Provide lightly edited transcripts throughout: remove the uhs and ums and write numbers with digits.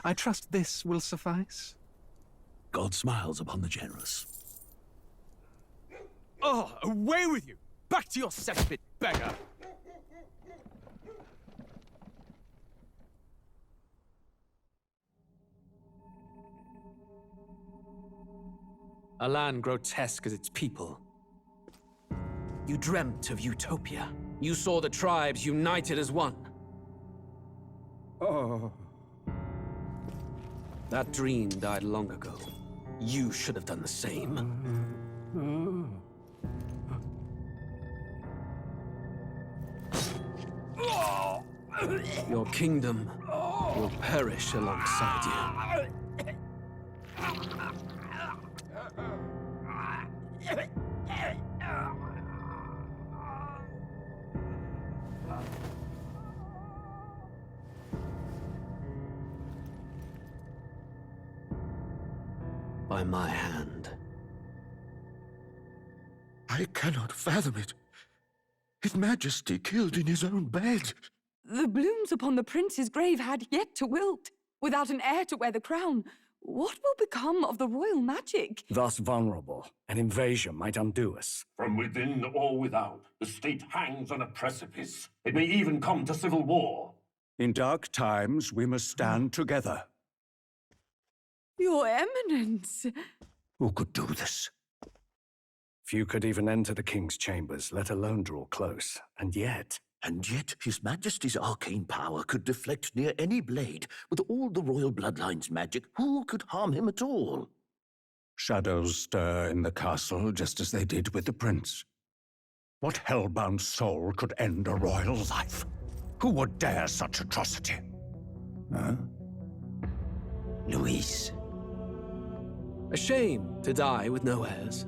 I trust this will suffice. God smiles upon the generous. Oh, away with you! Back to your cesspit, beggar! A land grotesque as its people. You dreamt of utopia. You saw the tribes united as one. Oh. That dream died long ago. You should have done the same. Your kingdom will perish alongside you. By my hand. I cannot fathom it. His Majesty killed in his own bed. The blooms upon the prince's grave had yet to wilt. Without an heir to wear the crown, what will become of the royal magic? Thus vulnerable, an invasion might undo us. From within or without, the state hangs on a precipice. It may even come to civil war. In dark times, we must stand together. Your Eminence! Who could do this? Few could even enter the king's chambers, let alone draw close. And yet His Majesty's arcane power could deflect near any blade. With all the royal bloodline's magic, who could harm him at all? shadows stir in the castle just as they did with the prince. What hellbound soul could end a royal life? Who would dare such atrocity? Huh? Luis. A shame to die with no heirs.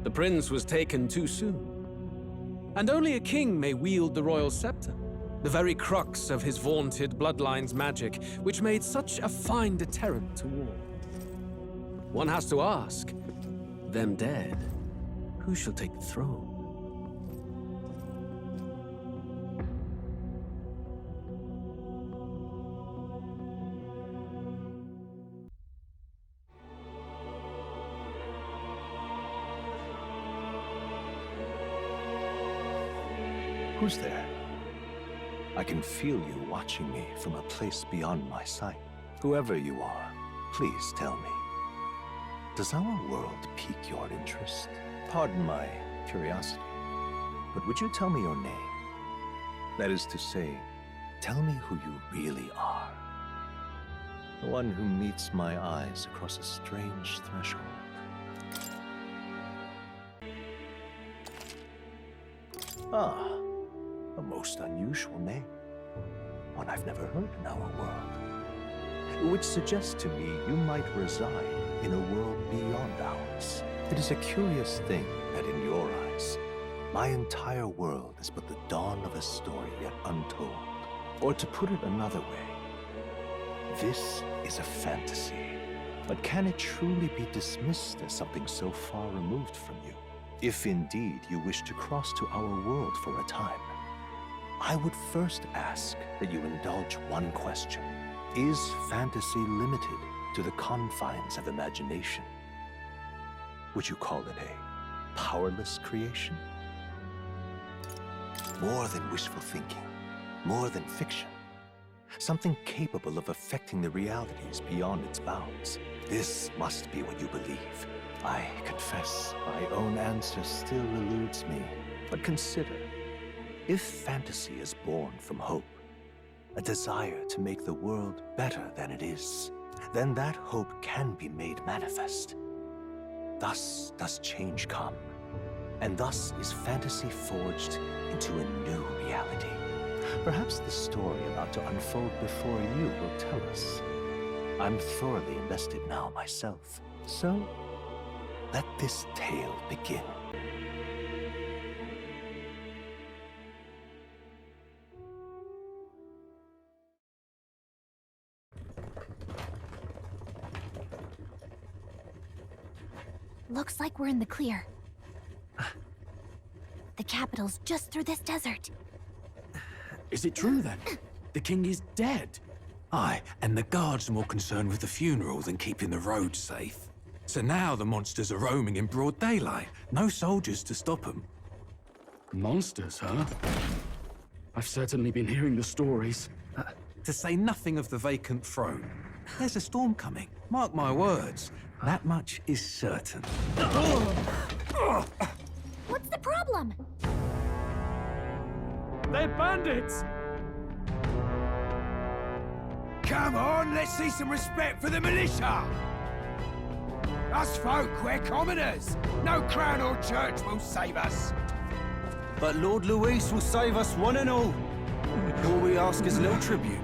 The prince was taken too soon. And only a king may wield the royal scepter, the very crux of his vaunted bloodline's magic, which made such a fine deterrent to war. One has to ask, them dead, who shall take the throne? Who's there? I can feel you watching me from a place beyond my sight. Whoever you are, please tell me. Does our world pique your interest? Pardon my curiosity, but would you tell me your name? That is to say, tell me who you really are. The one who meets my eyes across a strange threshold. Ah. A most unusual name. One I've never heard in our world. Which suggests to me you might reside in a world beyond ours. It is a curious thing that in your eyes, my entire world is but the dawn of a story yet untold. Or to put it another way, this is a fantasy. But can it truly be dismissed as something so far removed from you? If indeed you wish to cross to our world for a time, I would first ask that you indulge one question. Is fantasy limited to the confines of imagination? Would you call it a powerless creation? More than wishful thinking, more than fiction. Something capable of affecting the realities beyond its bounds. This must be what you believe. I confess, my own answer still eludes me. But consider, if fantasy is born from hope, a desire to make the world better than it is, then that hope can be made manifest. Thus does change come, and thus is fantasy forged into a new reality. Perhaps the story about to unfold before you will tell us. I'm thoroughly invested now myself, so let this tale begin. Looks like we're in the clear. The capital's just through this desert. Is it true then? The king is dead? Aye, and the guards are more concerned with the funeral than keeping the roads safe. So now the monsters are roaming in broad daylight. No soldiers to stop them. Monsters, huh? I've certainly been hearing the stories. To say nothing of the vacant throne. There's a storm coming. Mark my words. That much is certain. What's the problem? They're bandits! Come on, let's see some respect for the militia! Us folk, we're commoners! No crown or church will save us! But Lord Luis will save us one and all. All we ask is a little tribute.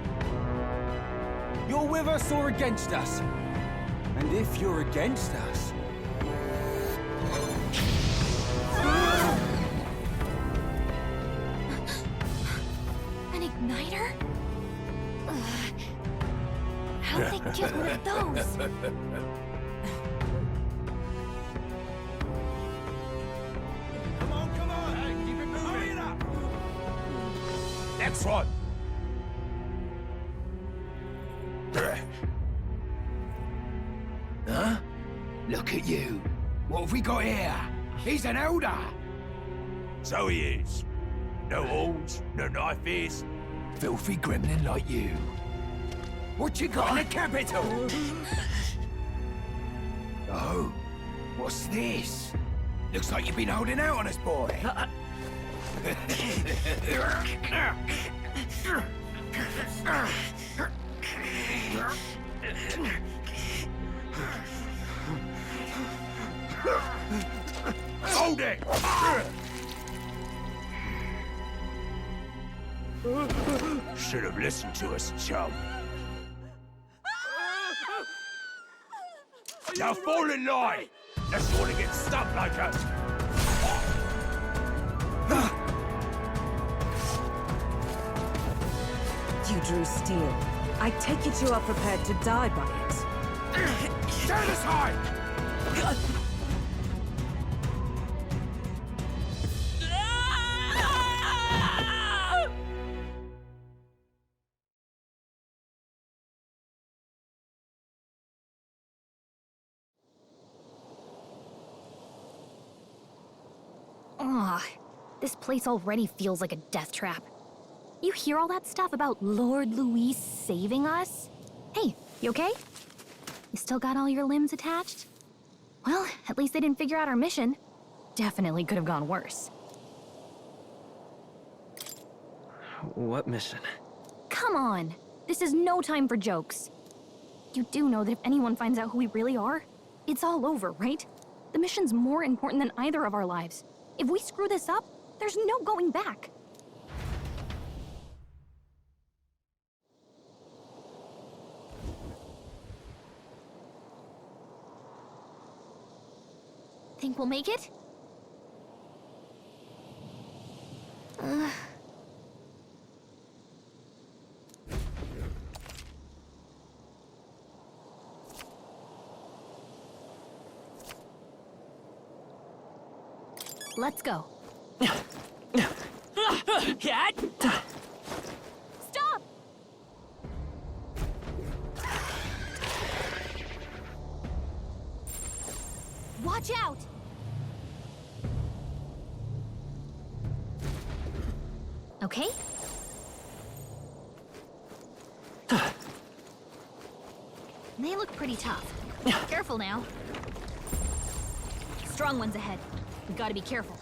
You're with us or against us? And if you're against us... An igniter? How'd they get one of those? Come on! Hey, keep it moving! Hurry it up! Next one! Huh? Look at you! What have we got here? He's an elder! So he is. No horns, no knife ears. Filthy gremlin like you. What you got in the capital? Oh, what's this? Looks like you've been holding out on us, boy. Hold it! Should have listened to us, chum. Now fall in line! Unless you want to get stuck like us! You drew steel. I take it you are prepared to die by it. Stand aside! Ugh, this place already feels like a death trap. You hear all that stuff about Lord Luis saving us? Hey, you okay? You still got all your limbs attached? Well, at least they didn't figure out our mission. Definitely could have gone worse. What mission? Come on! This is no time for jokes. You do know that if anyone finds out who we really are, it's all over, right? The mission's more important than either of our lives. If we screw this up, there's no going back. Think we'll make it? Let's go. Stop! Watch out! Okay? They look pretty tough. Careful now. Strong ones ahead. We gotta be careful.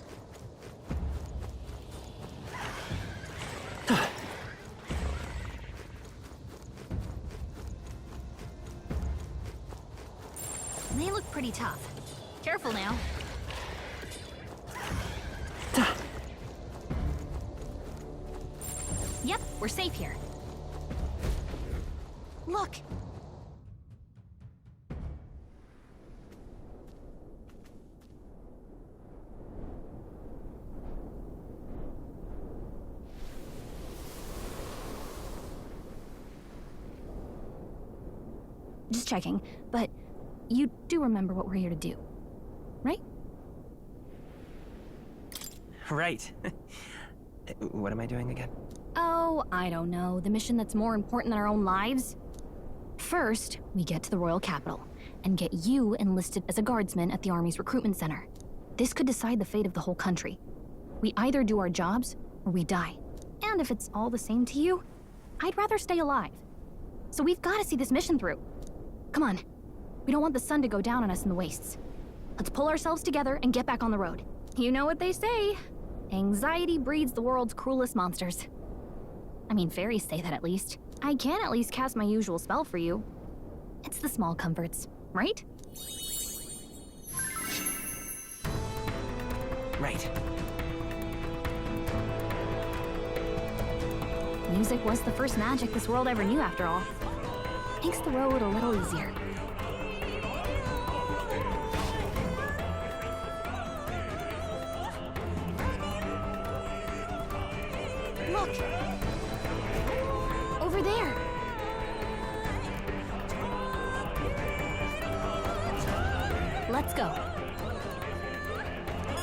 They look pretty tough. Careful now. Yep, we're safe here. Look! Just checking, but you do remember what we're here to do, right? Right. What am I doing again? Oh, I don't know. The mission that's more important than our own lives? First, we get to the royal capital and get you enlisted as a guardsman at the army's recruitment center. This could decide the fate of the whole country. We either do our jobs or we die. And if it's all the same to you, I'd rather stay alive. So we've got to see this mission through. Come on. We don't want the sun to go down on us in the wastes. Let's pull ourselves together and get back on the road. You know what they say. Anxiety breeds the world's cruelest monsters. I mean, fairies say that at least. I can at least cast my usual spell for you. It's the small comforts, right? Right. Music was the first magic this world ever knew, after all. Makes the road a little easier. Look! Over there! Let's go.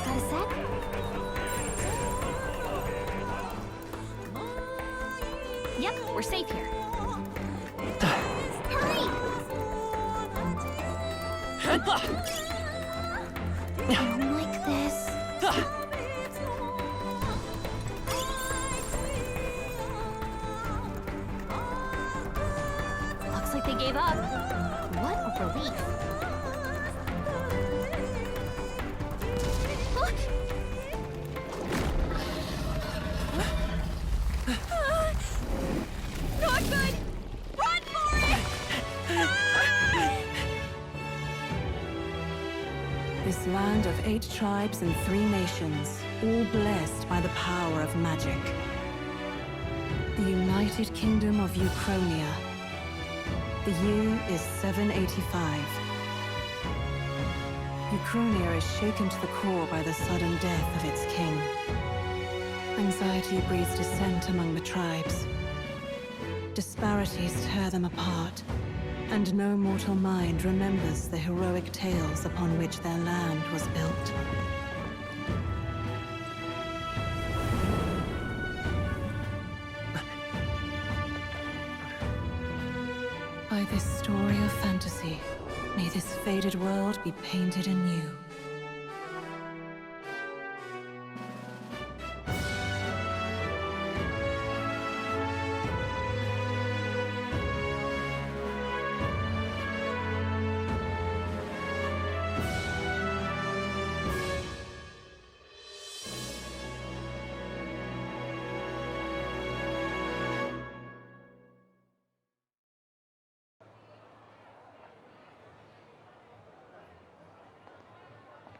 Got a sec? Yep, we're safe here. Hurry! I don't like this. Looks like they gave up. What a relief. Look! Not good! Run for it! This land of 8 tribes and 3 nations, all blessed by the power of magic. The United Kingdom of Uchronia. The year is 785. Uchronia is shaken to the core by the sudden death of its king. Anxiety breeds dissent among the tribes. Disparities tear them apart, and no mortal mind remembers the heroic tales upon which their land was built. By this story of fantasy, may this faded world be painted anew.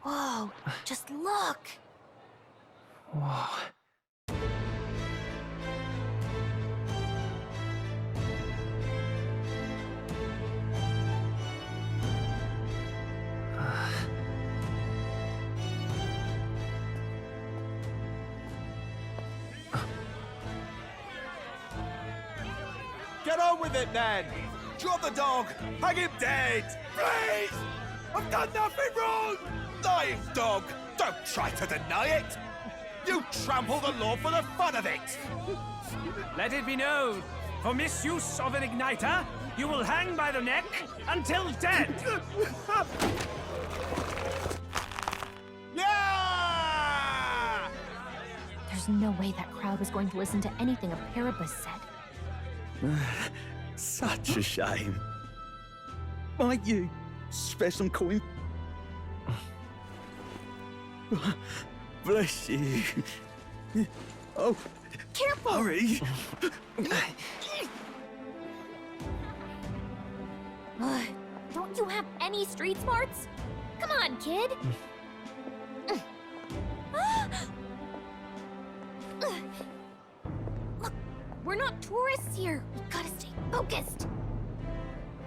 Whoa, just look! Whoa. Get on with it, then! Drop the dog! Hang him dead! Please! I've done nothing wrong! Lying dog! Don't try to deny it! You trample the law for the fun of it! Let it be known, for misuse of an igniter, you will hang by the neck until dead! Yeah! There's no way that crowd was going to listen to anything a Paribus said. Such a shame. Might you spare some coin? Bless you. Oh, careful! Hurry! Don't you have any street smarts? Come on, kid! Look, we're not tourists here. We gotta stay focused.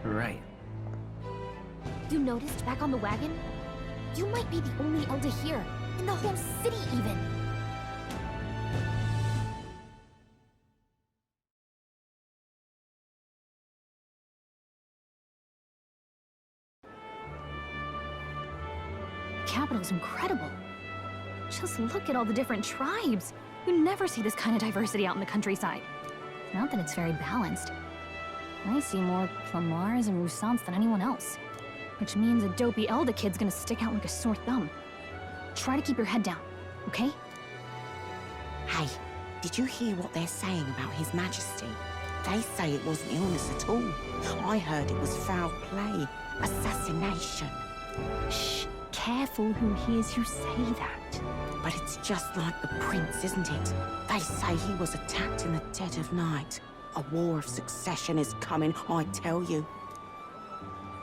Right. You noticed back on the wagon? You might be the only elder here, in the whole city even. The capital's incredible. Just look at all the different tribes. You never see this kind of diversity out in the countryside. Not that it's very balanced. I see more Plamars and Roussants than anyone else. Which means a dopey Elda kid's gonna stick out like a sore thumb. Try to keep your head down, okay? Hey, did you hear what they're saying about His Majesty? They say it wasn't illness at all. I heard it was foul play, assassination. Shh, careful who hears you say that. But it's just like the prince, isn't it? They say he was attacked in the dead of night. A war of succession is coming, I tell you.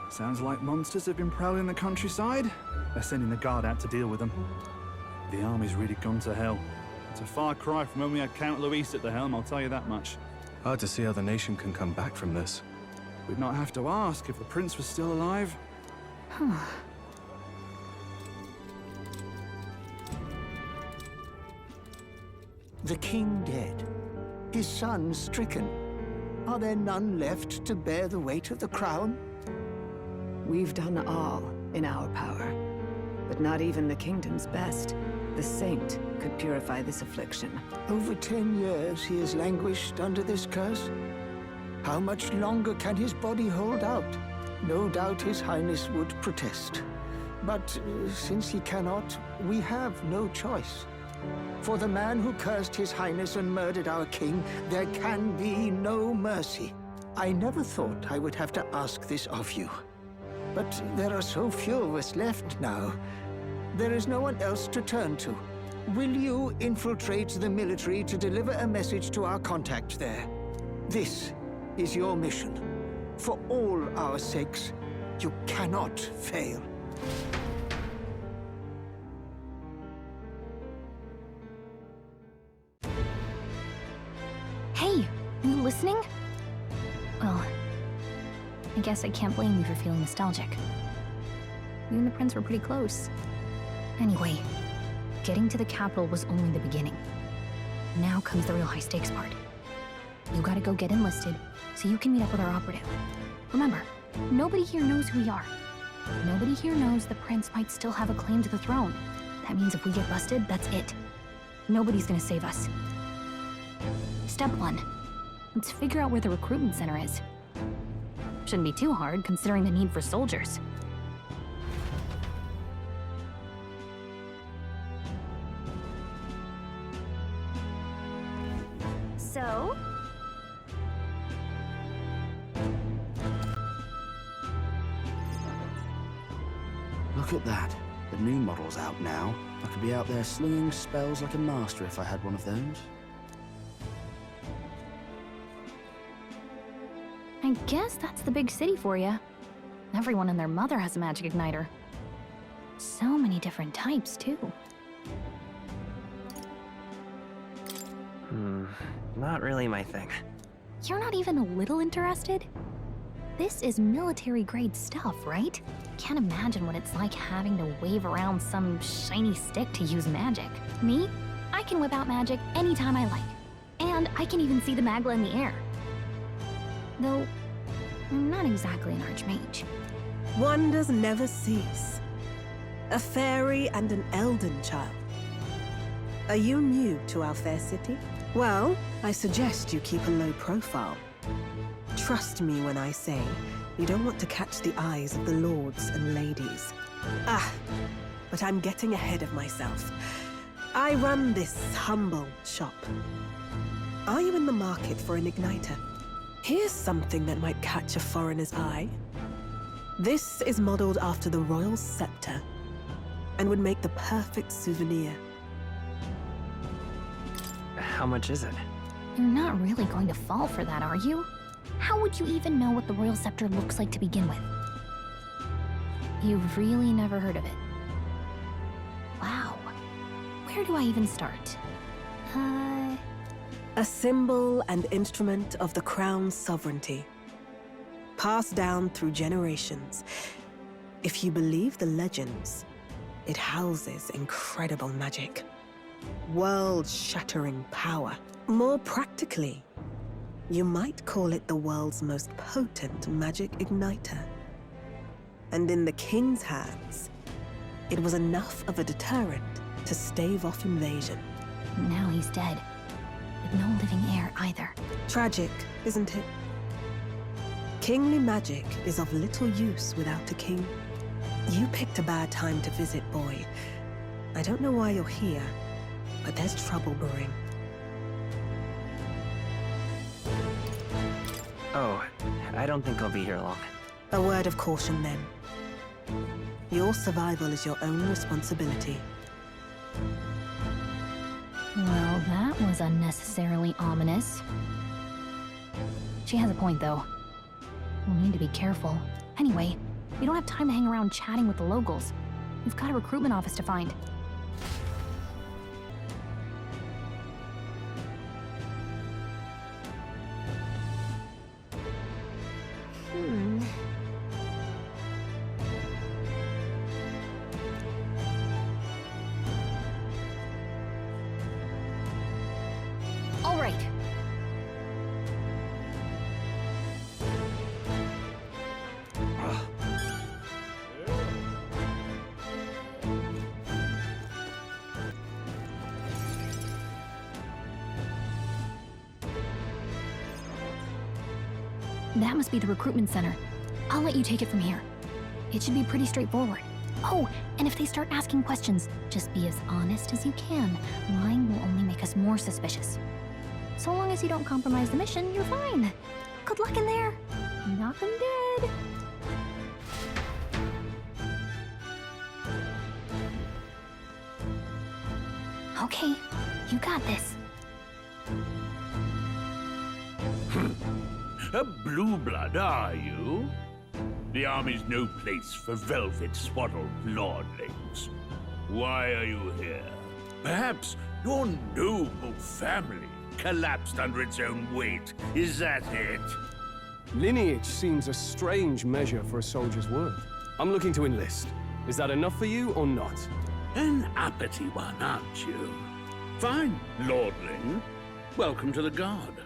Sounds like monsters have been prowling the countryside. They're sending the guard out to deal with them. The army's really gone to hell. It's a far cry from when we had Count Luis at the helm, I'll tell you that much. Hard to see how the nation can come back from this. We'd not have to ask if the prince was still alive. The king dead, his son stricken. Are there none left to bear the weight of the crown? We've done all in our power, but not even the kingdom's best. The saint could purify this affliction. Over 10 years he has languished under this curse. How much longer can his body hold out? No doubt his highness would protest. But since he cannot, we have no choice. For the man who cursed his highness and murdered our king, there can be no mercy. I never thought I would have to ask this of you. But there are so few of us left now. There is no one else to turn to. Will you infiltrate the military to deliver a message to our contact there? This is your mission. For all our sakes, you cannot fail. Hey, are you listening? Well, I guess I can't blame you for feeling nostalgic. You and the prince were pretty close. Anyway, getting to the capital was only the beginning. Now comes the real high-stakes part. You gotta go get enlisted, so you can meet up with our operative. Remember, nobody here knows who we are. Nobody here knows the prince might still have a claim to the throne. That means if we get busted, that's it. Nobody's gonna save us. Step 1. Let's figure out where the recruitment center is. Shouldn't be too hard, considering the need for soldiers. So? Look at that. The new model's out now. I could be out there slinging spells like a master if I had one of those. I guess that's the big city for you. Everyone and their mother has a magic igniter. So many different types, too. Not really my thing. You're not even a little interested? This is military-grade stuff, right? Can't imagine what it's like having to wave around some shiny stick to use magic. Me? I can whip out magic anytime I like. And I can even see the magla in the air. Though, I'm not exactly an archmage. Wonders never cease. A fairy and an elden child. Are you new to our fair city? Well, I suggest you keep a low profile. Trust me when I say you don't want to catch the eyes of the lords and ladies. But I'm getting ahead of myself. I run this humble shop. Are you in the market for an igniter? Here's something that might catch a foreigner's eye. This is modeled after the royal scepter and would make the perfect souvenir. How much is it? You're not really going to fall for that, are you? How would you even know what the royal scepter looks like to begin with? You've really never heard of it. Wow. Where do I even start? A symbol and instrument of the crown's sovereignty. Passed down through generations. If you believe the legends, it houses incredible magic. World-shattering power. More practically, you might call it the world's most potent magic igniter. And in the king's hands, it was enough of a deterrent to stave off invasion. Now he's dead. With no living heir either. Tragic, isn't it? Kingly magic is of little use without a king. You picked a bad time to visit, boy. I don't know why you're here, but there's trouble brewing. Oh, I don't think I'll be here long. A word of caution, then. Your survival is your own responsibility. Well, that was unnecessarily ominous. She has a point, though. We'll need to be careful. Anyway, we don't have time to hang around chatting with the locals. We've got a recruitment office to find. All right. That must be the recruitment center. I'll let you take it from here. It should be pretty straightforward. Oh, and if they start asking questions, just be as honest as you can. Lying will only make us more suspicious. So long as you don't compromise the mission, you're fine. Good luck in there. Knock 'em dead. Okay, you got this. A blue blood, are you? The army's no place for velvet-swaddled lordlings. Why are you here? Perhaps your noble family collapsed under its own weight. Is that it? Lineage seems a strange measure for a soldier's worth. I'm looking to enlist. Is that enough for you or not? An uppity one, aren't you? Fine, lordling. Welcome to the Guard,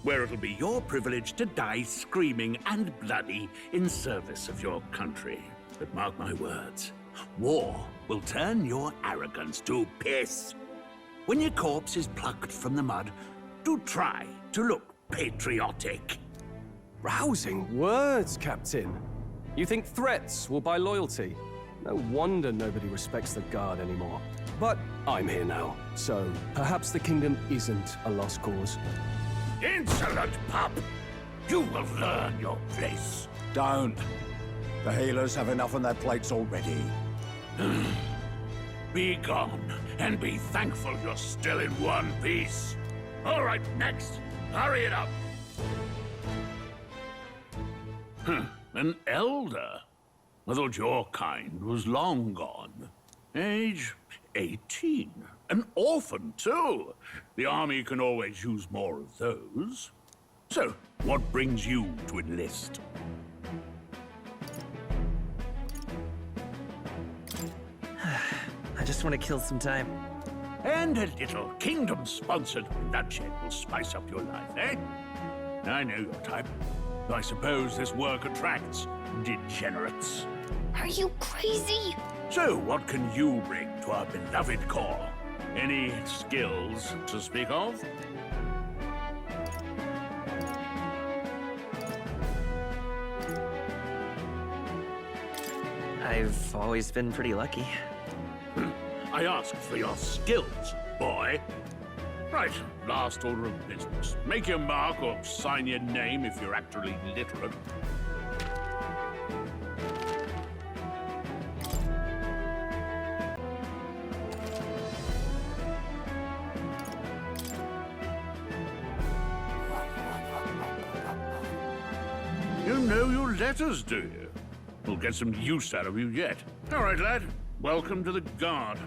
where it'll be your privilege to die screaming and bloody in service of your country. But mark my words, war will turn your arrogance to piss. When your corpse is plucked from the mud, do try to look patriotic. Rousing words, Captain. You think threats will buy loyalty? No wonder nobody respects the Guard anymore. But I'm here now, so perhaps the kingdom isn't a lost cause. Insolent pup! You will learn your place. Don't. The healers have enough on their plates already. Be gone, and be thankful you're still in one piece. All right, next. Hurry it up. An elder? I thought your kind was long gone. Age 18. An orphan, too. The army can always use more of those. So, what brings you to enlist? I just want to kill some time. And a little kingdom-sponsored bloodshed will spice up your life, eh? I know your type. I suppose this work attracts degenerates. Are you crazy? So, what can you bring to our beloved corps? Any skills to speak of? I've always been pretty lucky. I asked for your skills, boy. Right, last order of business. Make your mark or sign your name if you're actually literate. You know your letters, do you? We'll get some use out of you yet. All right, lad. Welcome to the Guard.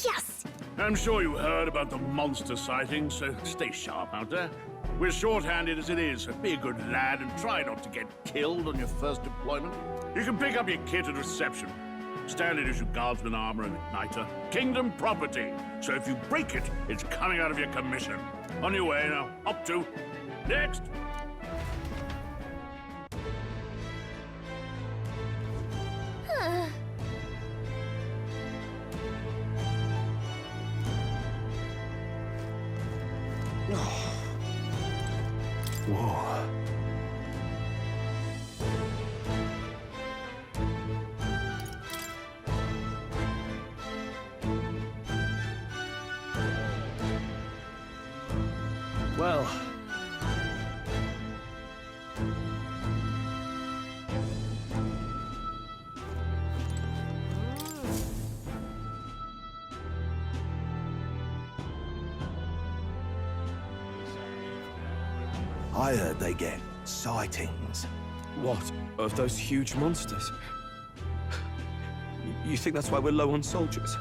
Yes! I'm sure you heard about the monster sighting, so stay sharp out there. We're short-handed as it is, so be a good lad and try not to get killed on your first deployment. You can pick up your kit at reception. Standard issue guardsman armor and igniter. Kingdom property, so if you break it, it's coming out of your commission. On your way now. Up to. Next! Whoa. Well. I heard they get sightings. What? Of those huge monsters? You think that's why we're low on soldiers?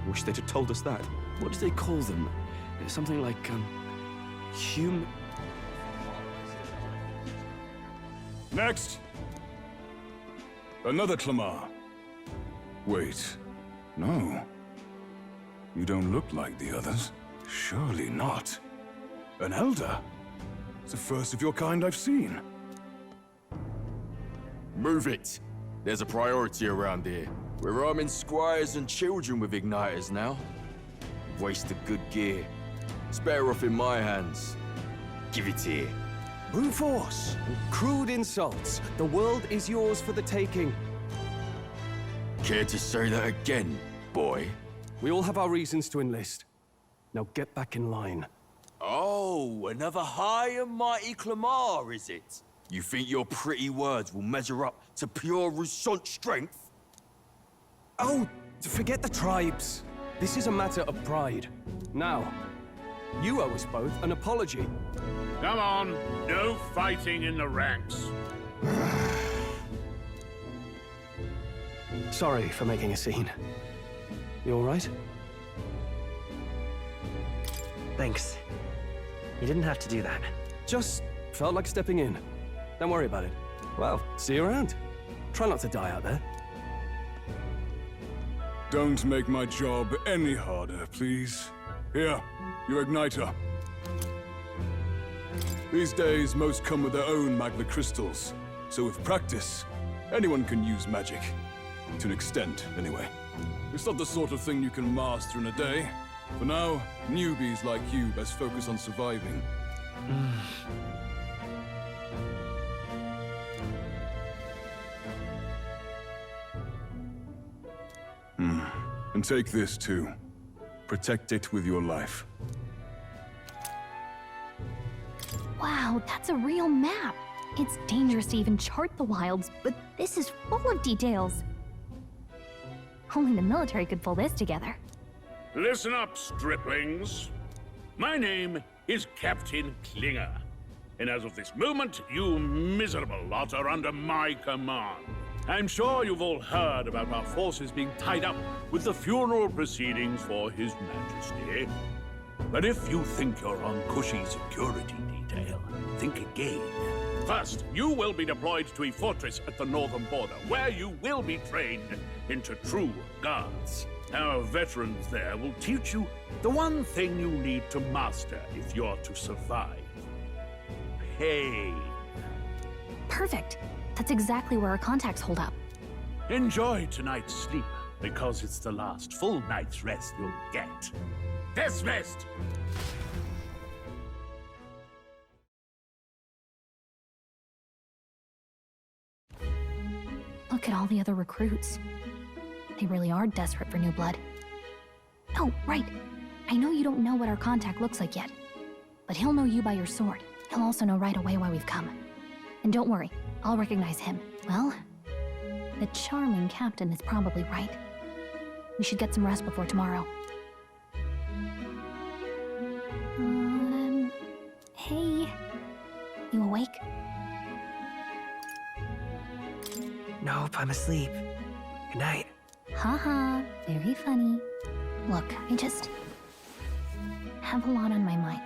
Wish they'd have told us that. What do they call them? Something like, human... Next! Another Clamar. Wait, no. You don't look like the others. Surely not. An elder? It's the first of your kind I've seen. Move it. There's a priority around here. We're arming squires and children with igniters now. Waste of good gear. It's better off in my hands. Give it here. Brute force! Crude insults. The world is yours for the taking. Care to say that again, boy? We all have our reasons to enlist. Now get back in line. Oh, another high and mighty Clamar, is it? You think your pretty words will measure up to pure Rousant strength? Oh, forget the tribes. This is a matter of pride. Now, you owe us both an apology. Come on, no fighting in the ranks. Sorry for making a scene. You all right? Thanks. You didn't have to do that. Just felt like stepping in. Don't worry about it. Well, see you around. Try not to die out there. Don't make my job any harder, please. Here, your igniter. These days, most come with their own magna crystals. So with practice, anyone can use magic. To an extent, anyway. It's not the sort of thing you can master in a day. For now, newbies like you best focus on surviving. And take this too. Protect it with your life. Wow, that's a real map. It's dangerous to even chart the wilds, but this is full of details. Only the military could pull this together. Listen up, striplings. My name is Captain Klinger. And as of this moment, you miserable lot are under my command. I'm sure you've all heard about our forces being tied up with the funeral proceedings for His Majesty. But if you think you're on cushy security detail, think again. First, you will be deployed to a fortress at the northern border, where you will be trained into true guards. Our veterans there will teach you the one thing you need to master if you're to survive. Pain. Perfect. That's exactly where our contacts hold up. Enjoy tonight's sleep, because it's the last full night's rest you'll get. Dismissed! Look at all the other recruits. They really are desperate for new blood. Oh, right. I know you don't know what our contact looks like yet, but he'll know you by your sword. He'll also know right away why we've come. And don't worry, I'll recognize him. Well, the charming captain is probably right. We should get some rest before tomorrow. Hey. You awake? Nope, I'm asleep. Good night. Haha, very funny. Look, I just have a lot on my mind.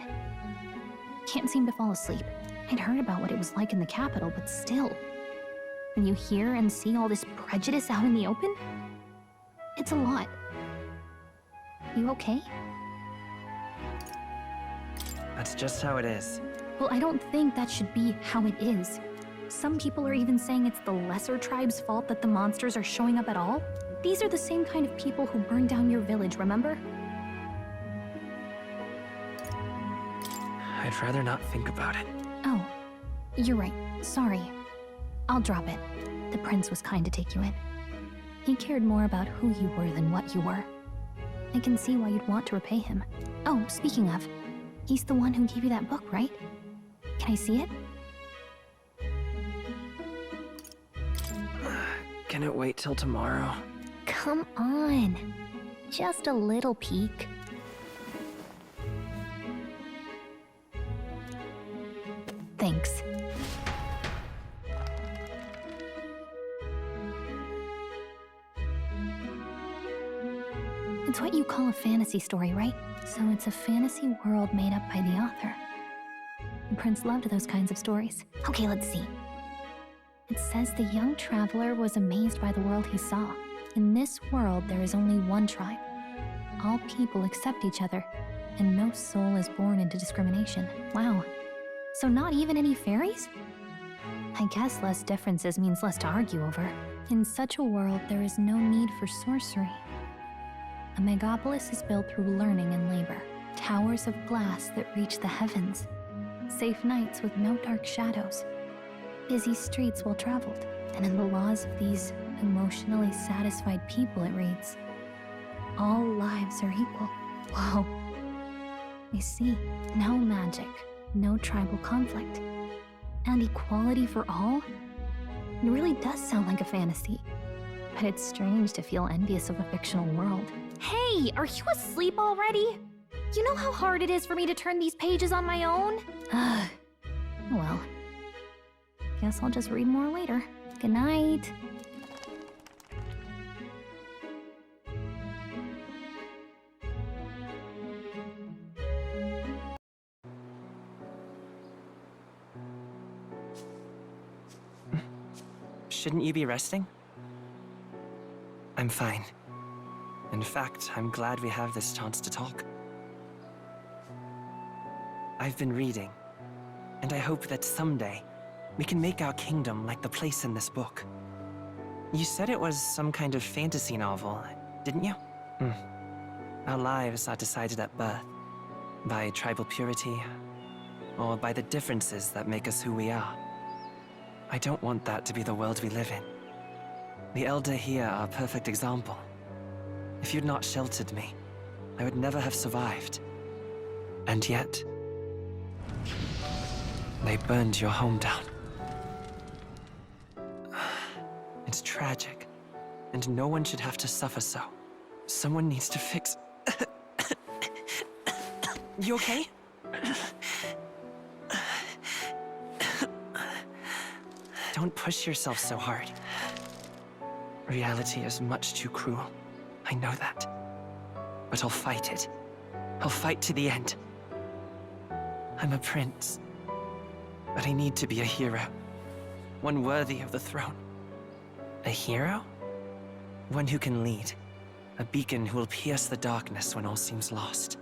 Can't seem to fall asleep. I'd heard about what it was like in the capital, but still. When you hear and see all this prejudice out in the open, it's a lot. You okay? That's just how it is. Well, I don't think that should be how it is. Some people are even saying it's the lesser tribe's fault that the monsters are showing up at all. These are the same kind of people who burned down your village, remember? I'd rather not think about it. Oh, you're right. Sorry. I'll drop it. The prince was kind to take you in. He cared more about who you were than what you were. I can see why you'd want to repay him. Oh, speaking of, he's the one who gave you that book, right? Can I see it? Can it wait till tomorrow? Come on. Just a little peek. Thanks. It's what you call a fantasy story, right? So it's a fantasy world made up by the author. The prince loved those kinds of stories. Okay, let's see. It says the young traveler was amazed by the world he saw. In this world, there is only one tribe. All people accept each other, and no soul is born into discrimination. Wow. So not even any fairies? I guess less differences means less to argue over. In such a world, there is no need for sorcery. A megapolis is built through learning and labor. Towers of glass that reach the heavens. Safe nights with no dark shadows. Busy streets well traveled. And in the laws of these emotionally satisfied people, it reads, all lives are equal. Whoa. I see. No magic. No tribal conflict. And equality for all? It really does sound like a fantasy. But it's strange to feel envious of a fictional world. Hey, are you asleep already? You know how hard it is for me to turn these pages on my own? Well, guess I'll just read more later. Good night. Shouldn't you be resting? I'm fine. In fact, I'm glad we have this chance to talk. I've been reading, and I hope that someday we can make our kingdom like the place in this book. You said it was some kind of fantasy novel, didn't you? Our lives are decided at birth, by tribal purity, or by the differences that make us who we are. I don't want that to be the world we live in. The Elder here are a perfect example. If you'd not sheltered me, I would never have survived. And yet, they burned your home down. It's tragic, and no one should have to suffer so. Someone needs to fix... You okay? Don't push yourself so hard. Reality is much too cruel. I know that. But I'll fight it. I'll fight to the end. I'm a prince. But I need to be a hero. One worthy of the throne. A hero? One who can lead. A beacon who will pierce the darkness when all seems lost.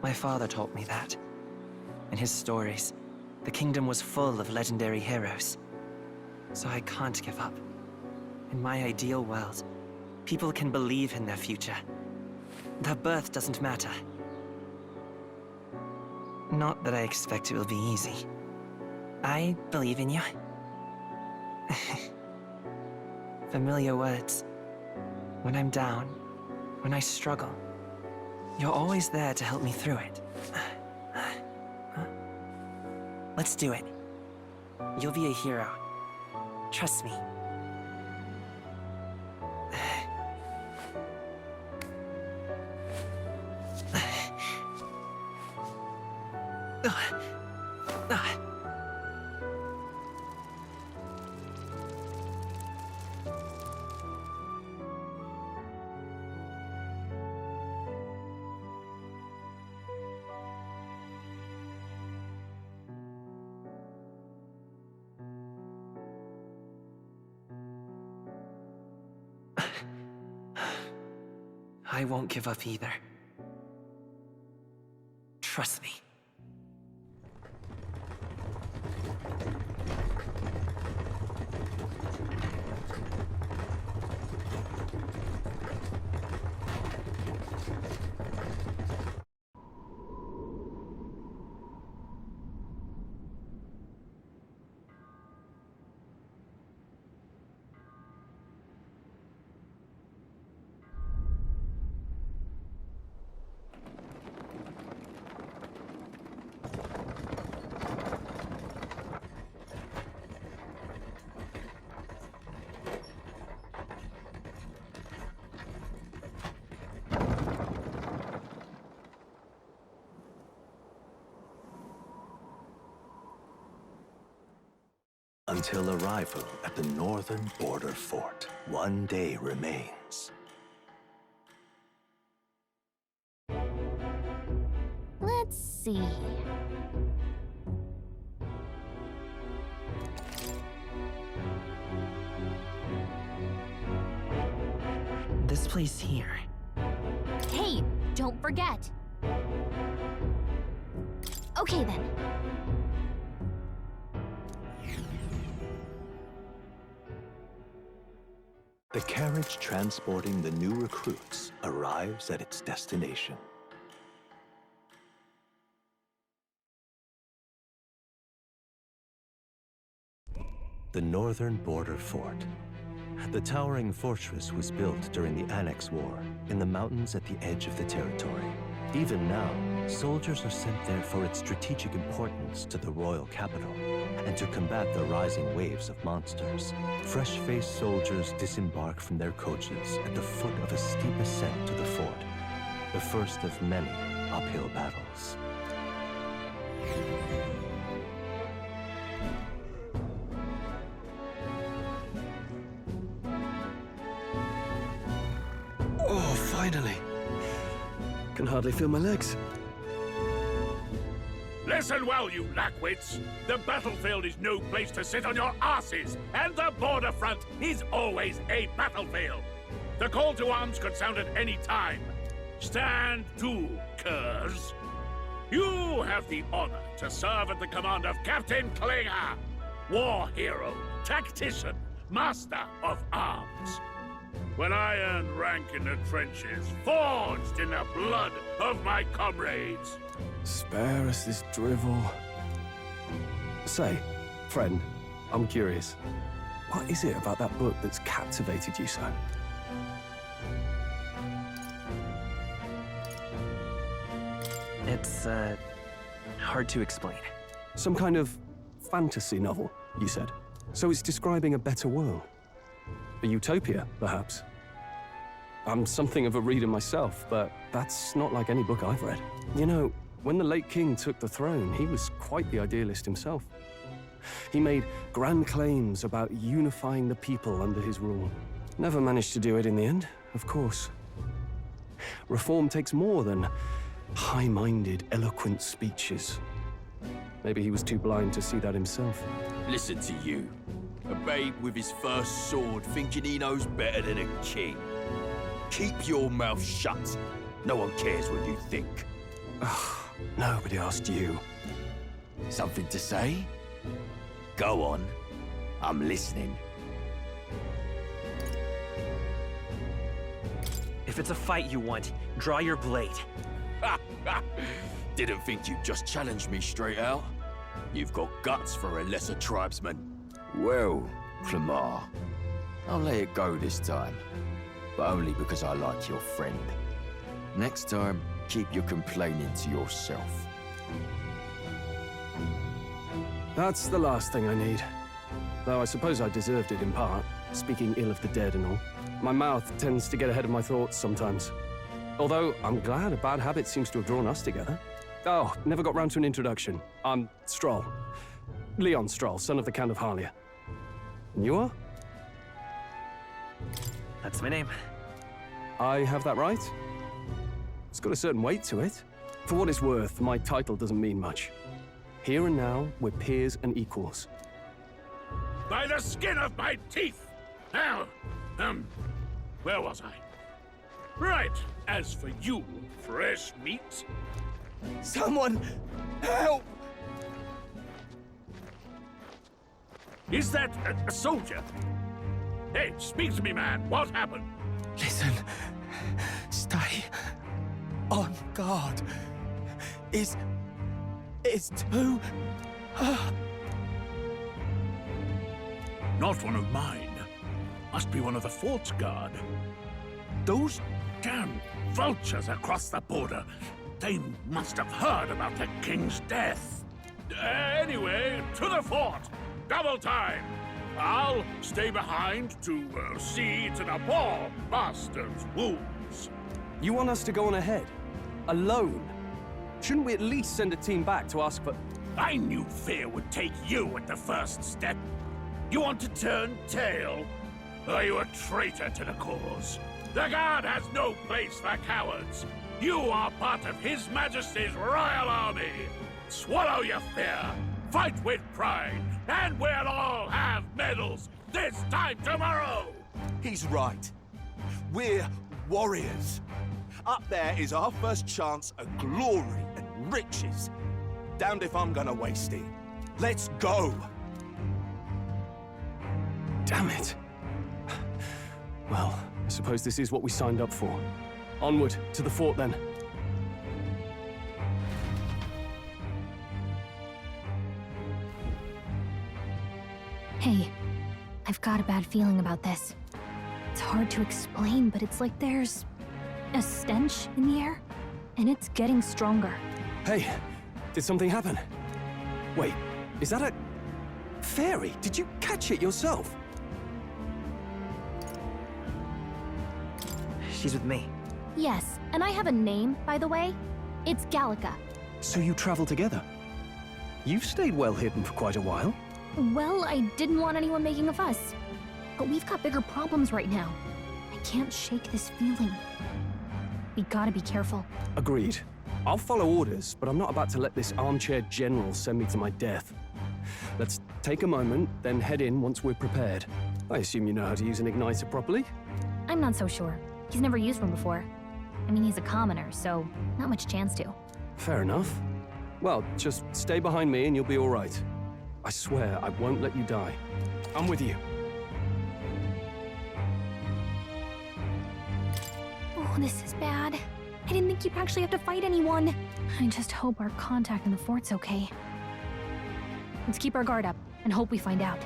My father taught me that. In his stories, the kingdom was full of legendary heroes. So I can't give up. In my ideal world, people can believe in their future. Their birth doesn't matter. Not that I expect it will be easy. I believe in you. Familiar words. When I'm down, when I struggle, you're always there to help me through it. Let's do it. You'll be a hero. Trust me. I won't give up either. Trust me. Until arrival at the northern border fort, one day remains. Let's see. This place here. Hey, don't forget. Okay then. The carriage transporting the new recruits arrives at its destination. The northern border fort. The towering fortress was built during the Annex War in the mountains at the edge of the territory. Even now, soldiers are sent there for its strategic importance to the royal capital and to combat the rising waves of monsters. Fresh-faced soldiers disembark from their coaches at the foot of a steep ascent to the fort, the first of many uphill battles. Oh, finally. Can hardly feel my legs. Listen well, you lackwits. The battlefield is no place to sit on your asses, and the border front is always a battlefield. The call to arms could sound at any time. Stand to, curs. You have the honor to serve at the command of Captain Klinger, war hero, tactician, master of arms. When I earned rank in the trenches, forged in the blood of my comrades. Spare us this drivel. Say, friend, I'm curious. What is it about that book that's captivated you so? It's, hard to explain. Some kind of fantasy novel, you said. So it's describing a better world. A utopia, perhaps. I'm something of a reader myself, but that's not like any book I've read. You know, when the late king took the throne, he was quite the idealist himself. He made grand claims about unifying the people under his rule. Never managed to do it in the end, of course. Reform takes more than high-minded, eloquent speeches. Maybe he was too blind to see that himself. Listen to you. A babe with his first sword thinking he knows better than a king. Keep your mouth shut. No one cares what you think. Nobody asked you. Something to say? Go on. I'm listening. If it's a fight you want, draw your blade. Didn't think you'd just challenge me straight out. You've got guts for a lesser tribesman. Well, Clemar, I'll let it go this time. But only because I like your friend. Next time, keep your complaining to yourself. That's the last thing I need. Though I suppose I deserved it in part, speaking ill of the dead and all. My mouth tends to get ahead of my thoughts sometimes. Although, I'm glad a bad habit seems to have drawn us together. Oh, never got round to an introduction. I'm Stroll. Leon Stroll, son of the Count of Harlia. And you are? That's my name. I have that right? It's got a certain weight to it. For what it's worth, my title doesn't mean much. Here and now, we're peers and equals. By the skin of my teeth! Now, where was I? Right, as for you, fresh meat... Someone, help! Is that a soldier? Hey, speak to me, man. What happened? Listen. Stay on guard. It's too... Not one of mine. Must be one of the fort's guard. Those damn vultures across the border. They must have heard about the king's death. Anyway, to the fort. Double time. I'll stay behind to see to the poor bastard's wounds. You want us to go on ahead? Alone? Shouldn't we at least send a team back to ask for... I knew fear would take you at the first step. You want to turn tail? Are you a traitor to the cause? The Guard has no place for cowards. You are part of His Majesty's Royal Army. Swallow your fear, fight with pride, and we'll all have medals this time tomorrow! He's right. We're warriors. Up there is our first chance at glory and riches. Damned if I'm gonna waste it. Let's go! Damn it. Well, I suppose this is what we signed up for. Onward, to the fort then. Hey, I've got a bad feeling about this. It's hard to explain, but it's like there's a stench in the air, and it's getting stronger. Hey, did something happen? Wait, is that a fairy? Did you catch it yourself? She's with me. Yes, and I have a name, by the way. It's Gallica. So you travel together? You've stayed well hidden for quite a while. Well, I didn't want anyone making a fuss. But we've got bigger problems right now. I can't shake this feeling. We gotta be careful. Agreed. I'll follow orders, but I'm not about to let this armchair general send me to my death. Let's take a moment, then head in once we're prepared. I assume you know how to use an igniter properly? I'm not so sure. He's never used one before. I mean, he's a commoner, so not much chance to. Fair enough. Well, just stay behind me and you'll be all right. I swear I won't let you die. I'm with you. Oh, this is bad. I didn't think you'd actually have to fight anyone. I just hope our contact in the fort's okay. Let's keep our guard up and hope we find out.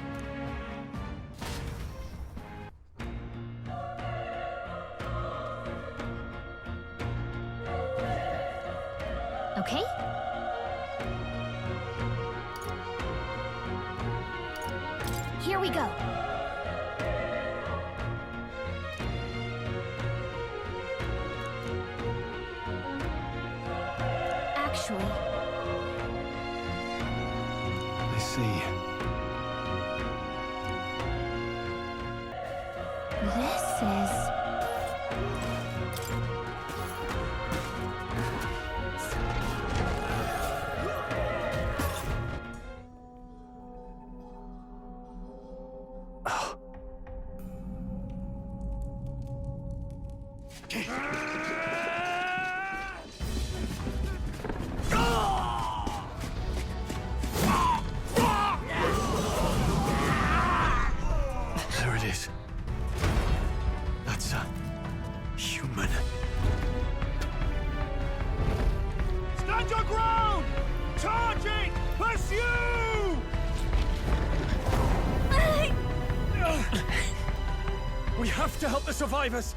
Okay? Here we go. Actually, I see. this is... There it is. That's a human. Stand your ground! Charging! Pursue! We have to help the survivors!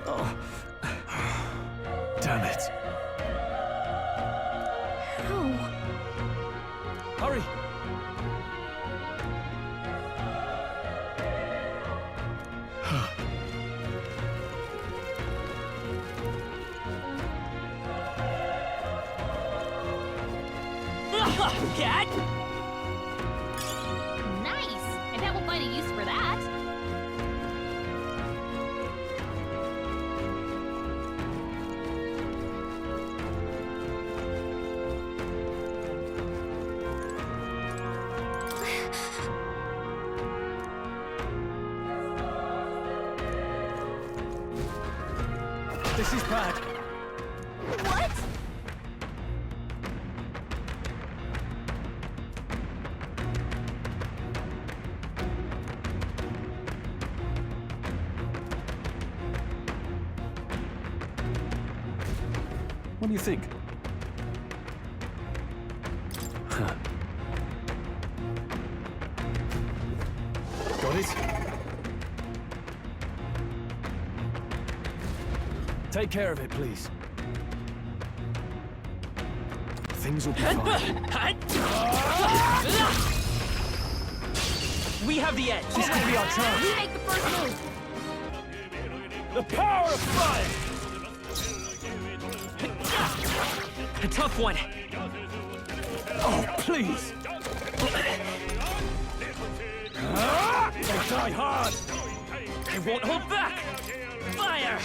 Oh. Damn it. How? Hurry! Cat! Nice! I bet we'll find a use for that. This is bad. What? What do you think? Huh. Got it? Take care of it, please. Things will be fine. We have the edge. This could be our chance. We make the first move. The power of fire! A tough one. Oh, please! They die hard! I won't hold back! Fire!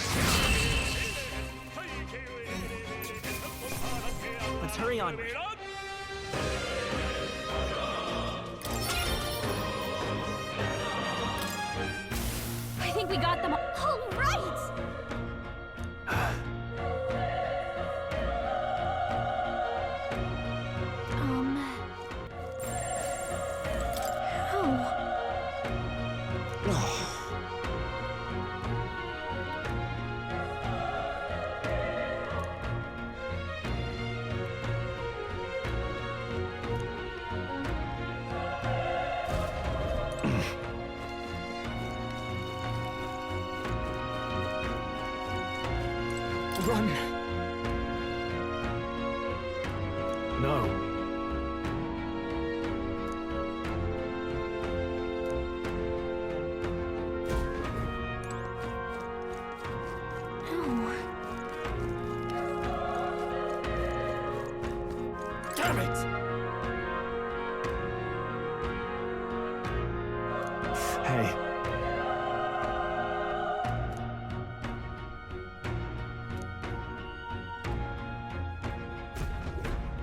Let's hurry onward. I think we got them all right! Run! No. Damn it! Hey.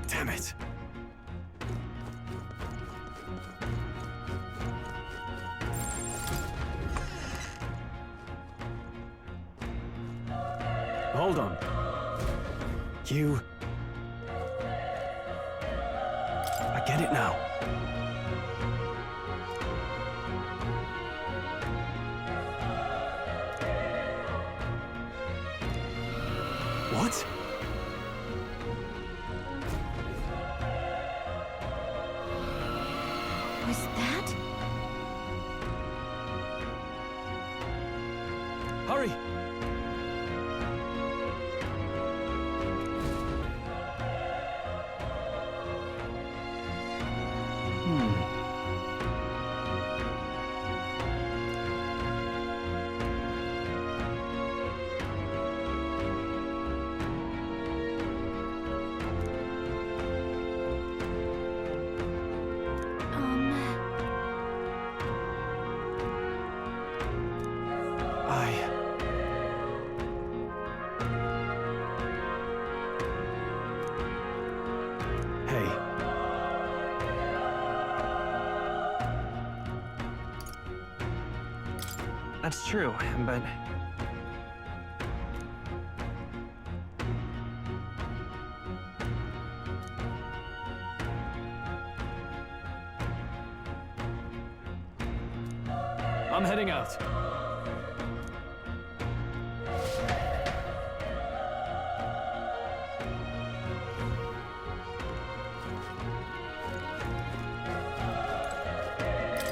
Damn it. Hold on. You... I get it now. What? Was that? Hurry! Hey. That's true, but... I'm heading out.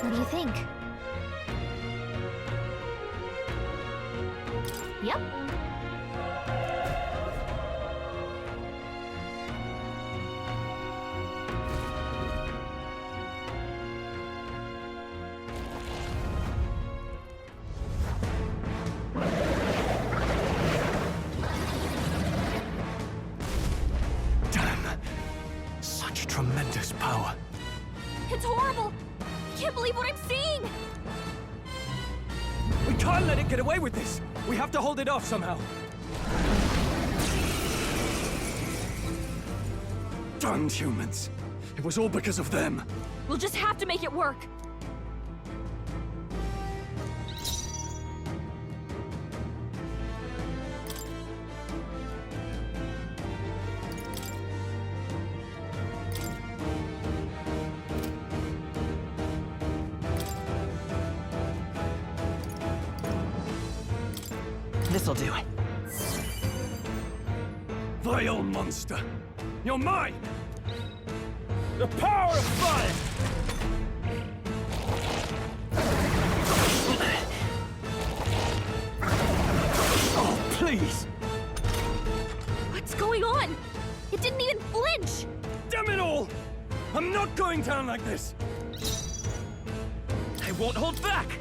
What do you think? Yep. Damn. Such tremendous power. It's horrible! I can't believe what I'm seeing! We can't let it get away with this! We have to hold it off somehow. Damned humans. It was all because of them. We'll just have to make it work. This'll do it. Vile monster! You're mine! The power of fire! Oh, please! What's going on? It didn't even flinch! Damn it all! I'm not going down like this! I won't hold back!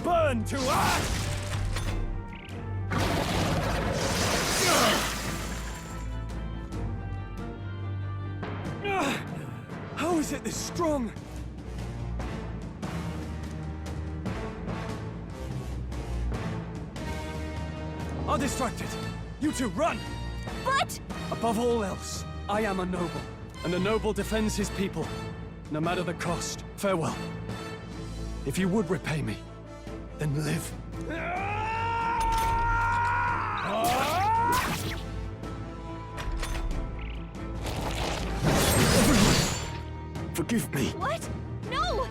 Burn to ash! is it this strong? I'm distracted. You two, run! But... Above all else, I am a noble, and a noble defends his people, no matter the cost. Farewell. If you would repay me, then live. Forgive me. What? No!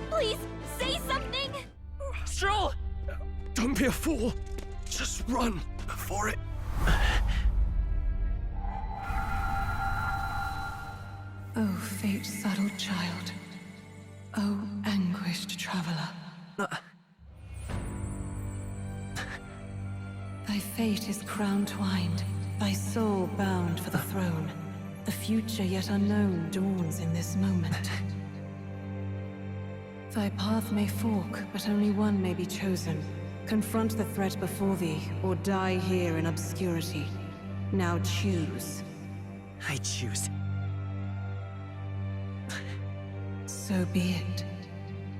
Please, say something! Stroll! Don't be a fool. Just run for it. Oh, fate-saddled child. Oh, anguished traveler. Thy fate is crown-twined, thy soul bound for the throne. The future yet unknown dawns in this moment. Thy path may fork, but only one may be chosen. Confront the threat before thee, or die here in obscurity. Now choose. I choose. So be it.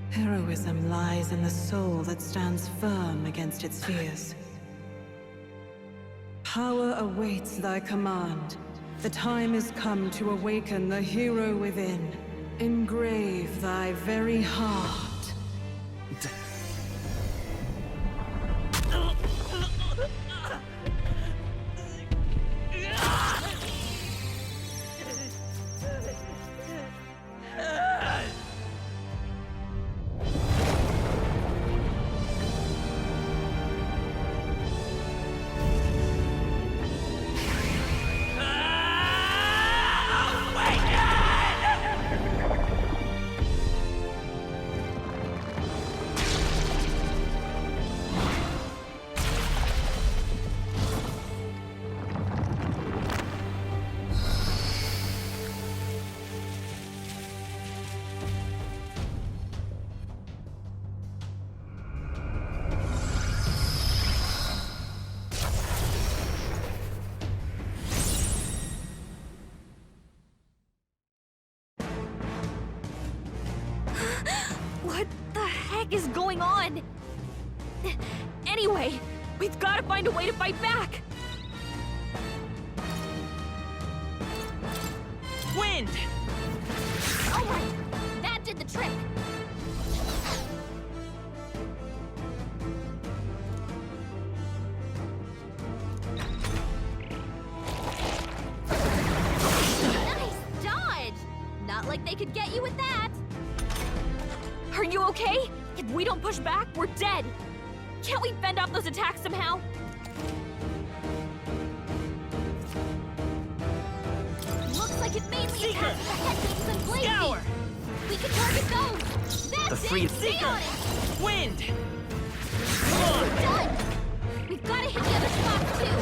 Heroism lies in the soul that stands firm against its fears. Power awaits thy command. The time is come to awaken the hero within. Engrave thy very heart. What the heck is going on? Anyway, we've got to find a way to fight back! Wind! Alright, that did the trick! Nice dodge! Not like they could get you with that! Are you okay? If we don't push back, we're dead! Can't we fend off those attacks somehow? Looks like it mainly attacks the headbeats and blade Scour! beams. We can target those! That's The free it! Stay on it! Wind! We're done! We've got to hit the other spots too!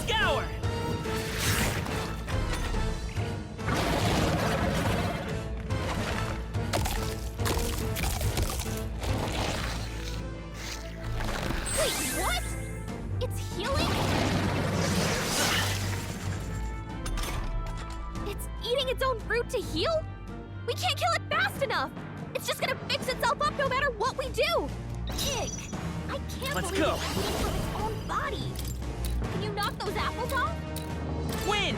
Scour! Wait, what? It's healing? It's eating its own fruit to heal? We can't kill it fast enough! It's just gonna fix itself up no matter what we do! Ick! I can't Let's believe go. it's eating from its own body! Can you knock those apples off? Wind!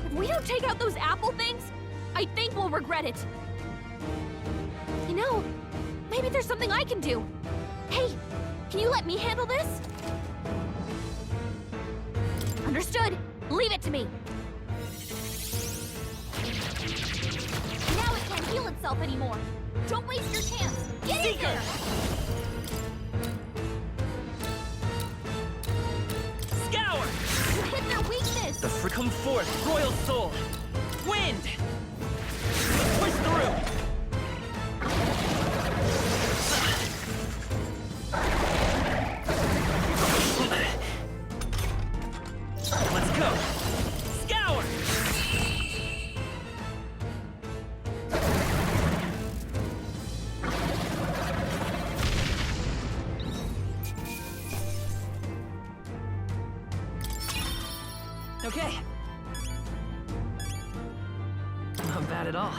If we don't take out those apple things, I think we'll regret it. You know, maybe there's something I can do. Hey, can you let me handle this? Understood. Leave it to me. Now it can't heal itself anymore. Don't waste your chance. Get in there! Scour! You hit their weakness! Come forth, royal soul! Wind! Push through! Let's go! Scour! Okay. Not bad at all.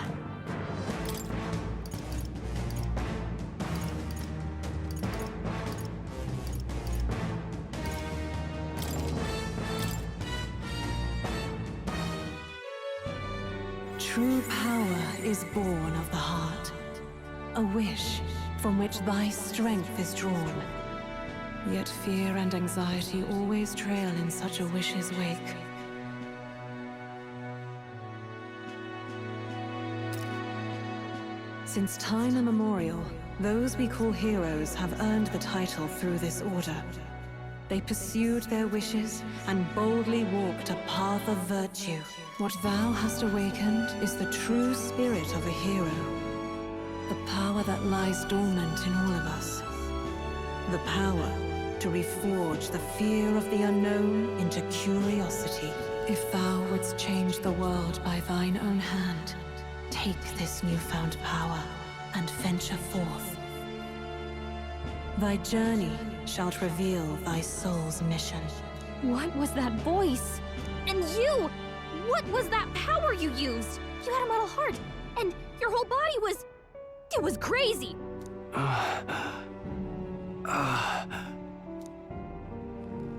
True power is born of the heart, a wish from which thy strength is drawn. Yet fear and anxiety always trail in such a wish's wake. Since time immemorial, those we call heroes have earned the title through this order. They pursued their wishes and boldly walked a path of virtue. What thou hast awakened is the true spirit of a hero. The power that lies dormant in all of us. The power to reforge the fear of the unknown into curiosity. If thou wouldst change the world by thine own hand, take this newfound power and venture forth. Thy journey shalt reveal thy soul's mission. What was that voice? And you! What was that power you used? You had a metal heart, and your whole body was... It was crazy!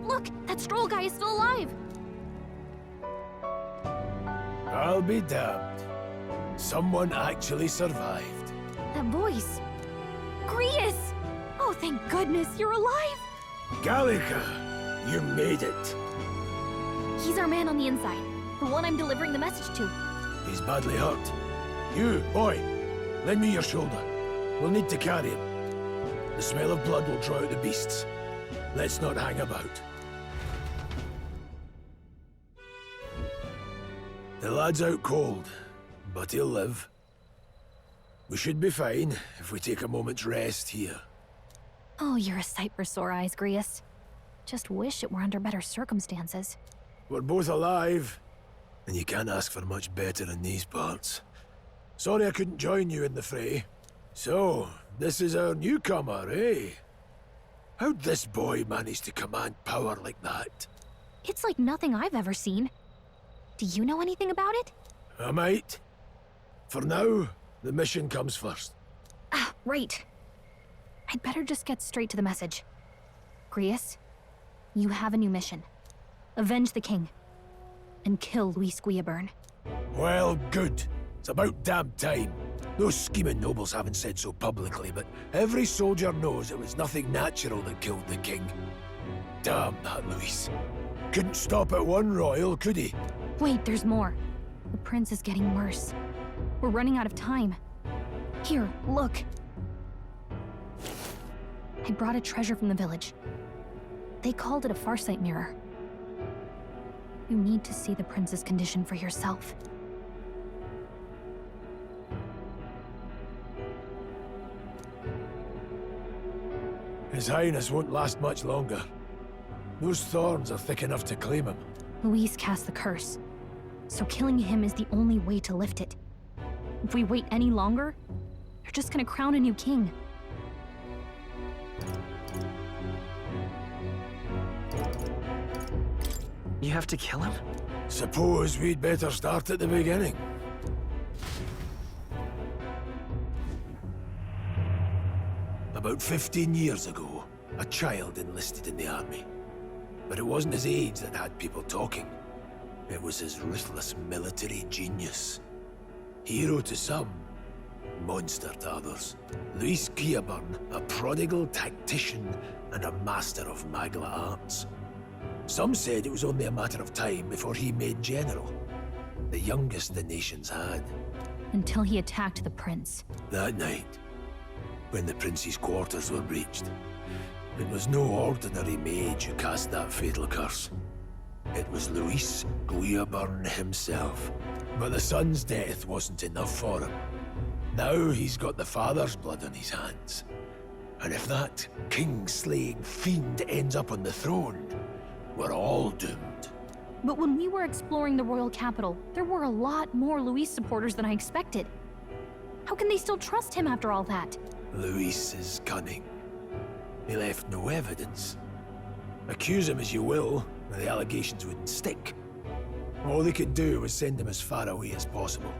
Look, that Stroll guy is still alive! I'll be damned. Someone actually survived. That voice... Grius! Oh, thank goodness, you're alive! Gallica, you made it. He's our man on the inside. The one I'm delivering the message to. He's badly hurt. You, boy, lend me your shoulder. We'll need to carry him. The smell of blood will draw out the beasts. Let's not hang about. The lad's out cold, but he'll live. We should be fine if we take a moment's rest here. Oh, you're a sight for sore eyes, Grius. Just wish it were under better circumstances. We're both alive, and you can't ask for much better in these parts. Sorry I couldn't join you in the fray. So, this is our newcomer, eh? How'd this boy manage to command power like that? It's like nothing I've ever seen. Do you know anything about it? I might. For now, the mission comes first. Ah, right. I'd better just get straight to the message. Grius, you have a new mission. Avenge the king. And kill Luis Guillaburn. Well, good. It's about damn time. Those scheming nobles haven't said so publicly, but every soldier knows it was nothing natural that killed the king. Damn that Luis. Couldn't stop at one royal, could he? Wait, there's more. The prince is getting worse. We're running out of time. Here, look. I brought a treasure from the village. They called it a farsight mirror. You need to see the prince's condition for yourself. His Highness won't last much longer. Those thorns are thick enough to claim him. Luis cast the curse, so killing him is the only way to lift it. If we wait any longer, they're just gonna crown a new king. You have to kill him? Suppose we'd better start at the beginning. About 15 years ago, a child enlisted in the army. But it wasn't his age that had people talking. It was his ruthless military genius. Hero to some, monster to others. Luis Guillaburn, a prodigal tactician and a master of Magla arts. Some said it was only a matter of time before he made general. The youngest the nations had. Until he attacked the prince. That night, when the prince's quarters were breached, it was no ordinary mage who cast that fatal curse. It was Luis Guillaburn himself. But the son's death wasn't enough for him. Now he's got the father's blood on his hands. And if that king-slaying fiend ends up on the throne, we're all doomed. But when we were exploring the royal capital, there were a lot more Luis supporters than I expected. How can they still trust him after all that? Luis is cunning. He left no evidence. Accuse him as you will, the allegations wouldn't stick. All they could do was send him as far away as possible.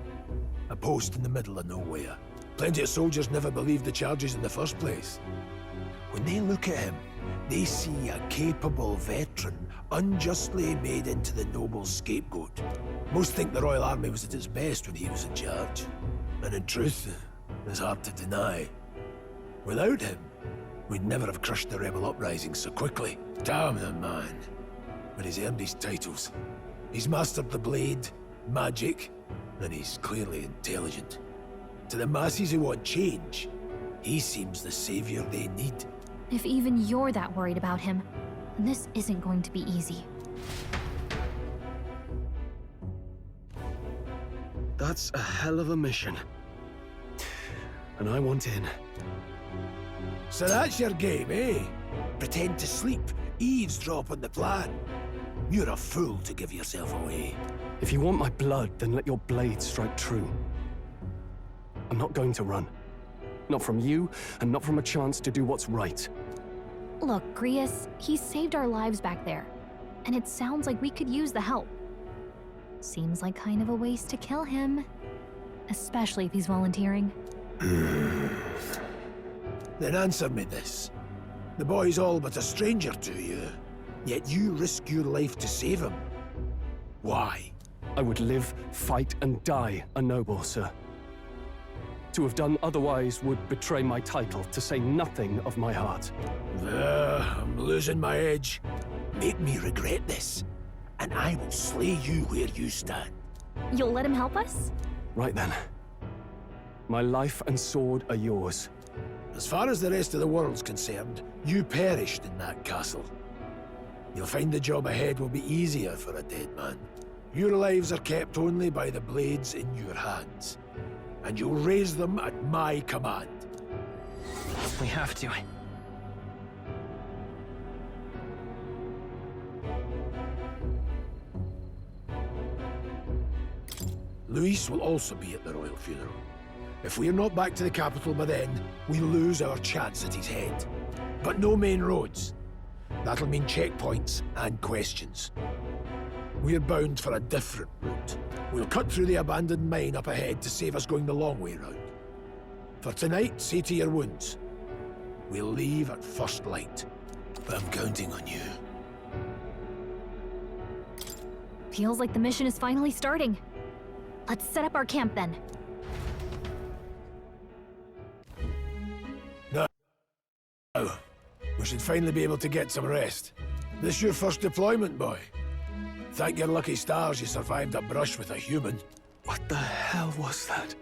A post in the middle of nowhere. Plenty of soldiers never believed the charges in the first place. When they look at him, they see a capable veteran unjustly made into the noble's scapegoat. Most think the Royal Army was at its best when he was in charge. And in truth, it's hard to deny. Without him, we'd never have crushed the rebel uprising so quickly. Damn the man. But he's earned his titles. He's mastered the blade, magic, and he's clearly intelligent. To the masses who want change, he seems the savior they need. If even you're that worried about him, then this isn't going to be easy. That's a hell of a mission. And I want in. So that's your game, eh? Pretend to sleep, eavesdrop on the plan. You're a fool to give yourself away. If you want my blood, then let your blade strike true. I'm not going to run. Not from you, and not from a chance to do what's right. Look, Grius, he saved our lives back there. And it sounds like we could use the help. Seems like kind of a waste to kill him. Especially if he's volunteering. Then answer me this. The boy's all but a stranger to you, yet you risk your life to save him. Why? I would live, fight, and die a noble, sir. To have done otherwise would betray my title, to say nothing of my heart. I'm losing my edge. Make me regret this, and I will slay you where you stand. You'll let him help us? Right then. My life and sword are yours. As far as the rest of the world's concerned, you perished in that castle. You'll find the job ahead will be easier for a dead man. Your lives are kept only by the blades in your hands. And you'll raise them at my command. We have to. Luis will also be at the royal funeral. If we're not back to the capital by then, we lose our chance at his head. But no main roads. That'll mean checkpoints and questions. We're bound for a different route. We'll cut through the abandoned mine up ahead to save us going the long way round. For tonight, see to your wounds. We'll leave at first light. But I'm counting on you. Feels like the mission is finally starting. Let's set up our camp then. Now, we should finally be able to get some rest. This your first deployment, boy? Thank your lucky stars you survived a brush with a human. What the hell was that?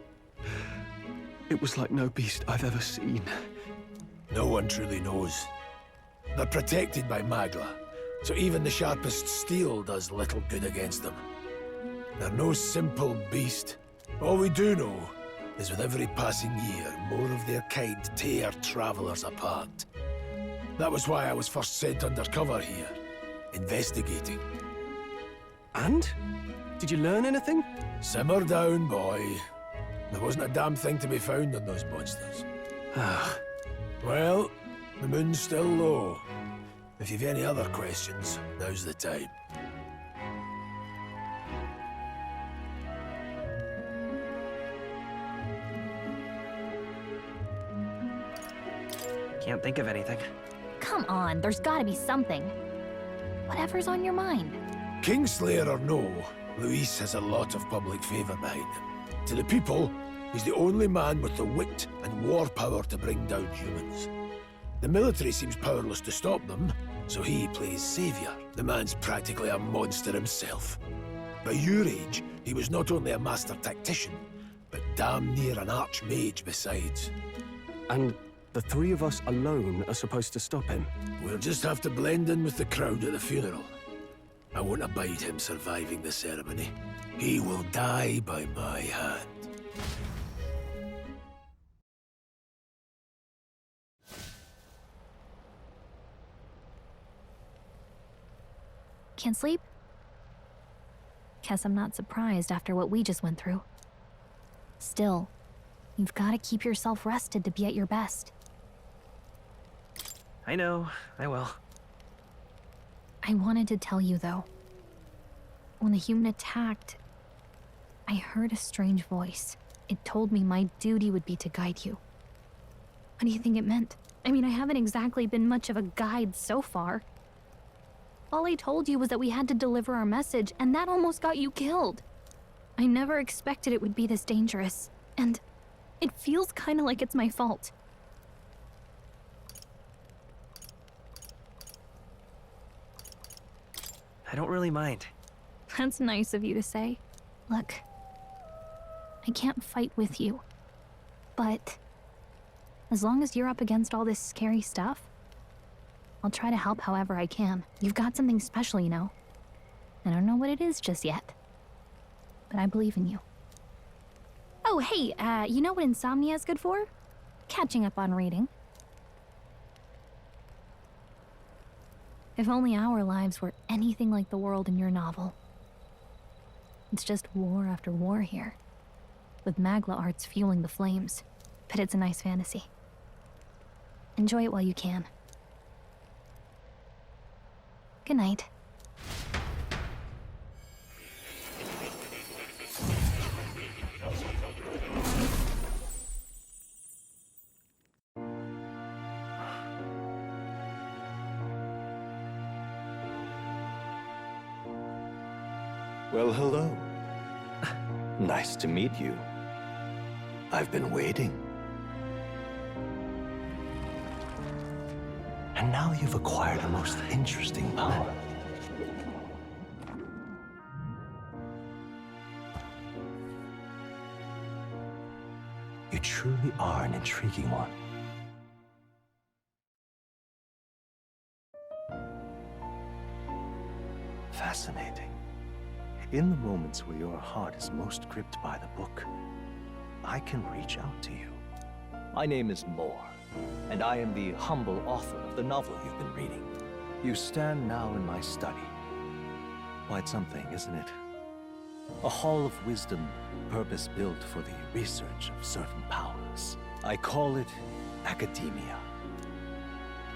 It was like no beast I've ever seen. No one truly knows. They're protected by Magla, so even the sharpest steel does little good against them. They're no simple beast. All we do know is with every passing year, more of their kind tear travelers apart. That was why I was first sent undercover here, investigating. And? Did you learn anything? Simmer down, boy. There wasn't a damn thing to be found on those monsters. Well, the moon's still low. If you've any other questions, now's the time. Can't think of anything. Come on, there's gotta be something. Whatever's on your mind. Kingslayer or no, Luis has a lot of public favor behind him. To the people, he's the only man with the wit and war power to bring down humans. The military seems powerless to stop them, so he plays savior. The man's practically a monster himself. By your age, he was not only a master tactician, but damn near an archmage besides. And the three of us alone are supposed to stop him? We'll just have to blend in with the crowd at the funeral. I won't abide him surviving the ceremony. He will die by my hand. Can't sleep? Guess I'm not surprised after what we just went through. Still, you've got to keep yourself rested to be at your best. I know, I will. I wanted to tell you, though. When the human attacked, I heard a strange voice. It told me my duty would be to guide you. What do you think it meant? I mean, I haven't exactly been much of a guide so far. All I told you was that we had to deliver our message, and that almost got you killed. I never expected it would be this dangerous, and it feels kind of like it's my fault. I don't really mind. That's nice of you to say. Look, I can't fight with you, but as long as you're up against all this scary stuff, I'll try to help however I can. You've got something special, you know. I don't know what it is just yet, but I believe in you. Oh, hey, you know what insomnia is good for? Catching up on reading. If only our lives were anything like the world in your novel. It's just war after war here, with Magla arts fueling the flames, but it's a nice fantasy. Enjoy it while you can. Good night. Well, hello. Nice to meet you. I've been waiting. And now you've acquired a most interesting power. You truly are an intriguing one. Fascinating. In the moments where your heart is most gripped by the book, I can reach out to you. My name is Moore, and I am the humble author of the novel you've been reading. You stand now in my study. Quite something, isn't it? A hall of wisdom, purpose-built for the research of certain powers. I call it academia.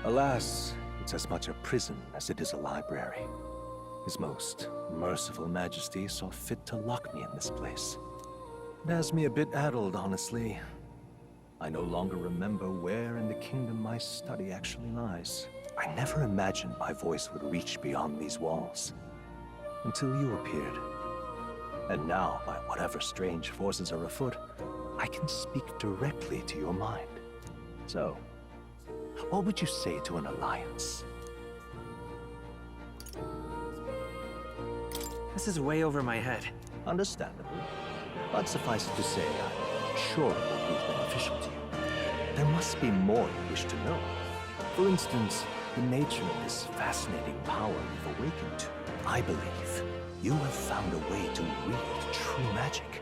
Alas, it's as much a prison as it is a library. His most merciful majesty saw fit to lock me in this place. It has me a bit addled, honestly. I no longer remember where in the kingdom my study actually lies. I never imagined my voice would reach beyond these walls, until you appeared. And now, by whatever strange forces are afoot, I can speak directly to your mind. So, what would you say to an alliance? This is way over my head. Understandable. But suffice it to say, I'm sure it will prove beneficial to you. There must be more you wish to know. For instance, the nature of this fascinating power you've awakened to. I believe you have found a way to wield true magic.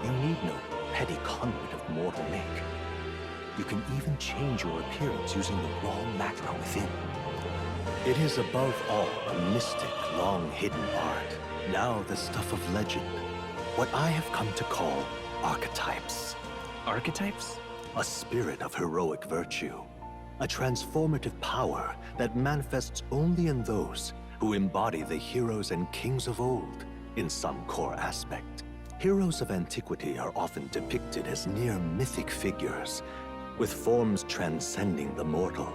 You need no petty conduit of mortal make. You can even change your appearance using the raw matter within. It is above all a mystic, long-hidden art, now the stuff of legend. What I have come to call archetypes. Archetypes? A spirit of heroic virtue. A transformative power that manifests only in those who embody the heroes and kings of old in some core aspect. Heroes of antiquity are often depicted as near mythic figures, with forms transcending the mortal.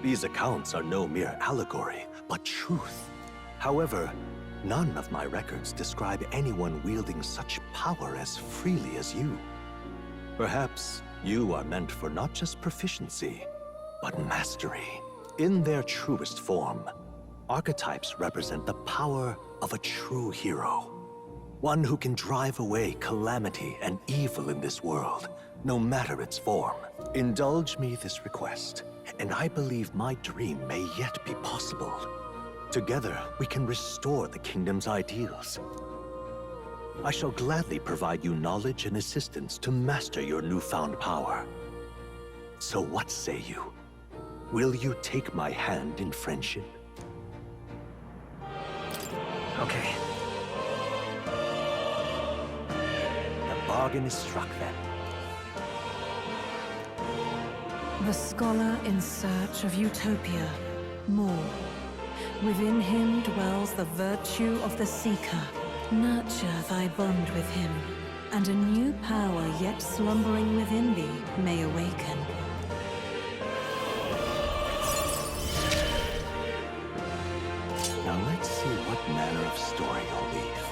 These accounts are no mere allegory, but truth. However, none of my records describe anyone wielding such power as freely as you. Perhaps you are meant for not just proficiency, but mastery. In their truest form, archetypes represent the power of a true hero. One who can drive away calamity and evil in this world, no matter its form. Indulge me this request, and I believe my dream may yet be possible. Together, we can restore the kingdom's ideals. I shall gladly provide you knowledge and assistance to master your newfound power. So what say you? Will you take my hand in friendship? Okay. The bargain is struck then. The scholar in search of utopia. More. Within him dwells the virtue of the seeker. Nurture thy bond with him, and a new power yet slumbering within thee may awaken. Now let's see what manner of story you'll weave.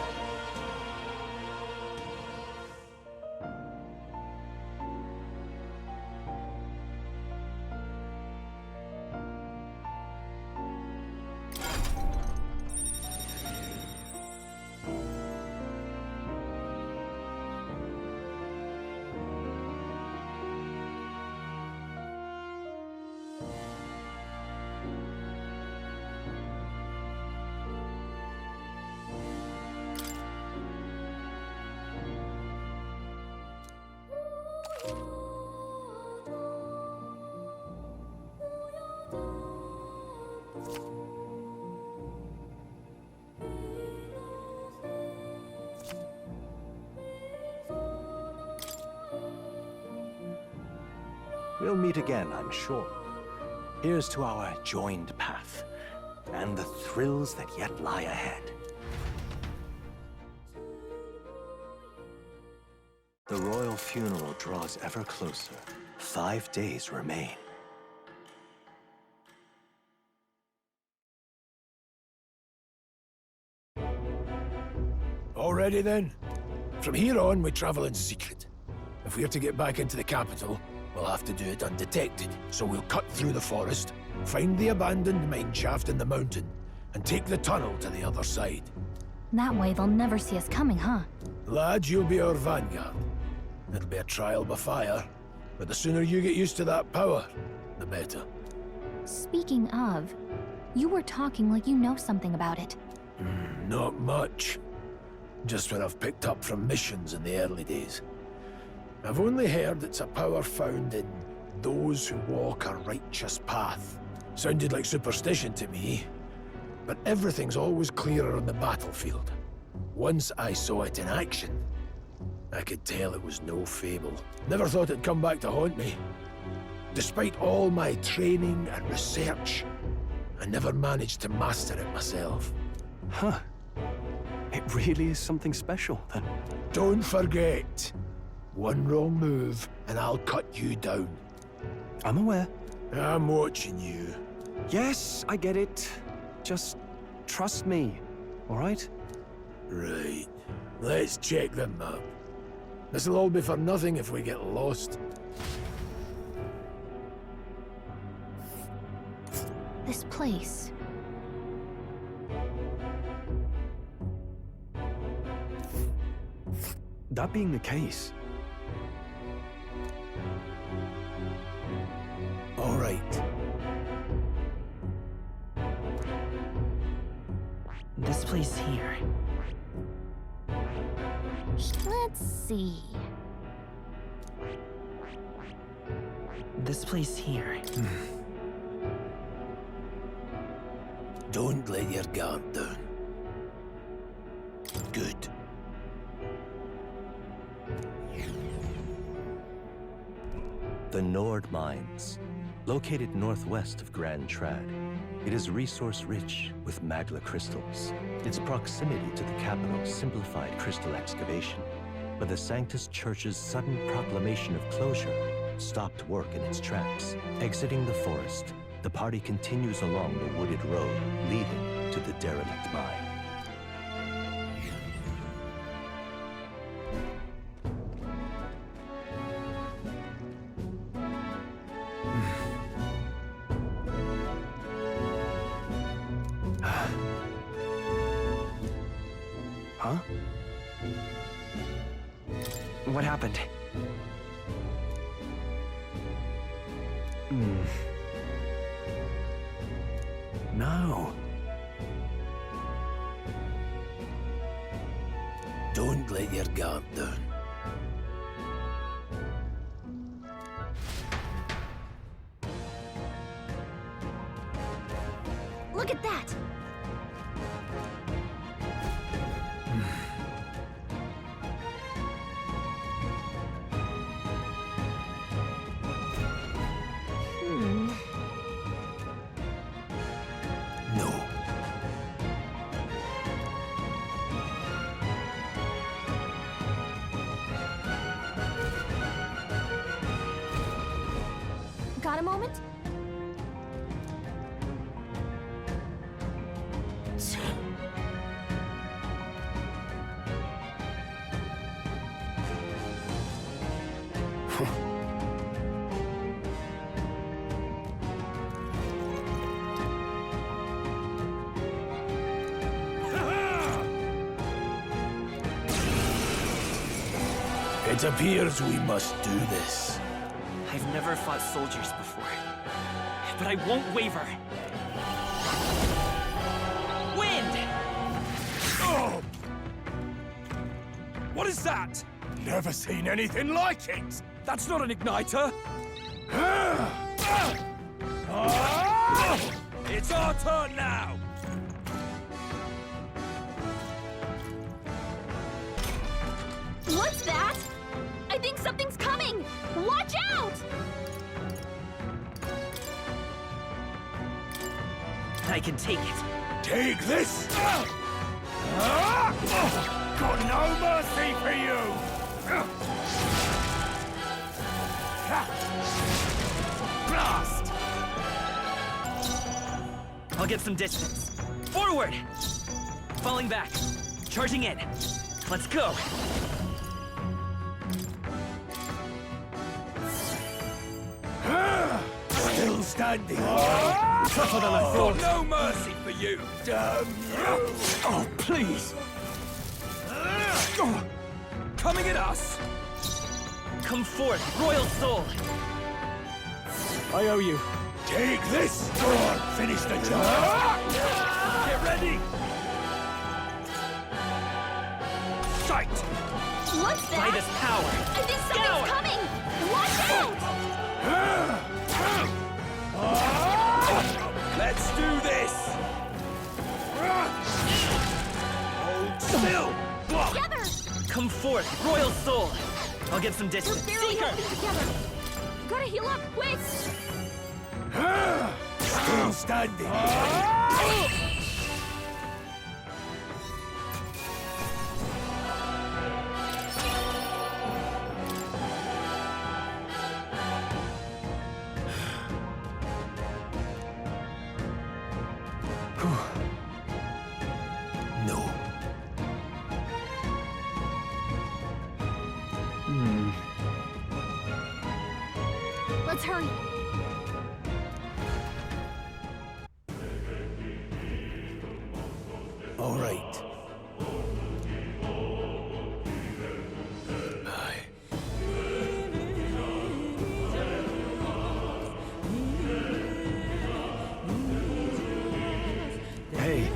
We'll meet again, I'm sure. Here's to our joined path, and the thrills that yet lie ahead. The royal funeral draws ever closer. 5 days remain. Already then? From here on, we travel in secret. If we're to get back into the capital, we'll have to do it undetected. So we'll cut through the forest, find the abandoned mine shaft in the mountain, and take the tunnel to the other side. That way they'll never see us coming, huh? Lad, you'll be our vanguard. It'll be a trial by fire, but the sooner you get used to that power, the better. Speaking of, you were talking like you know something about it. Not much. Just what I've picked up from missions in the early days. I've only heard it's a power found in those who walk a righteous path. Sounded like superstition to me, but everything's always clearer on the battlefield. Once I saw it in action, I could tell it was no fable. Never thought it'd come back to haunt me. Despite all my training and research, I never managed to master it myself. Huh. It really is something special, then. Don't forget, one wrong move and I'll cut you down. I'm aware. I'm watching you. Yes, I get it. Just trust me, all right? Right. Let's check the map. This'll all be for nothing if we get lost. This place. That being the case... All right. This place here. Let's see. This place here. Don't let your guard down. Good. The Nord Mines, located northwest of Grand Trad. It is resource-rich with magla crystals. Its proximity to the capital simplified crystal excavation, but the Sanctus Church's sudden proclamation of closure stopped work in its tracks. Exiting the forest, the party continues along the wooded road leading to the derelict mine. Huh? What happened? No. let your guard down. Look at that! No. Got a moment? It appears we must do this. I've never fought soldiers before, but I won't waver. Wind! Oh! What is that? Never seen anything like it! That's not an igniter! It's our turn now! What's that? I think something's coming! Watch out! I can take it. Take this! Got no mercy for you! Blast! I'll get some distance. Forward! Falling back. Charging in. Let's go! Still standing. Tougher than I thought. No mercy for you! Damn you! Oh, please! Coming at us! Come forth, Royal Soul! I owe you. Take this! Or finish the job! Get ready! Sight! What's that? By this power! I think something's coming! Watch out! Let's do this! Hold still! Together! Come forth, Royal Soul! I'll get some We're distance. barely holding together! Gotta heal up, quick! Still standing. No. Let's hurry. All right. Aye. Hey,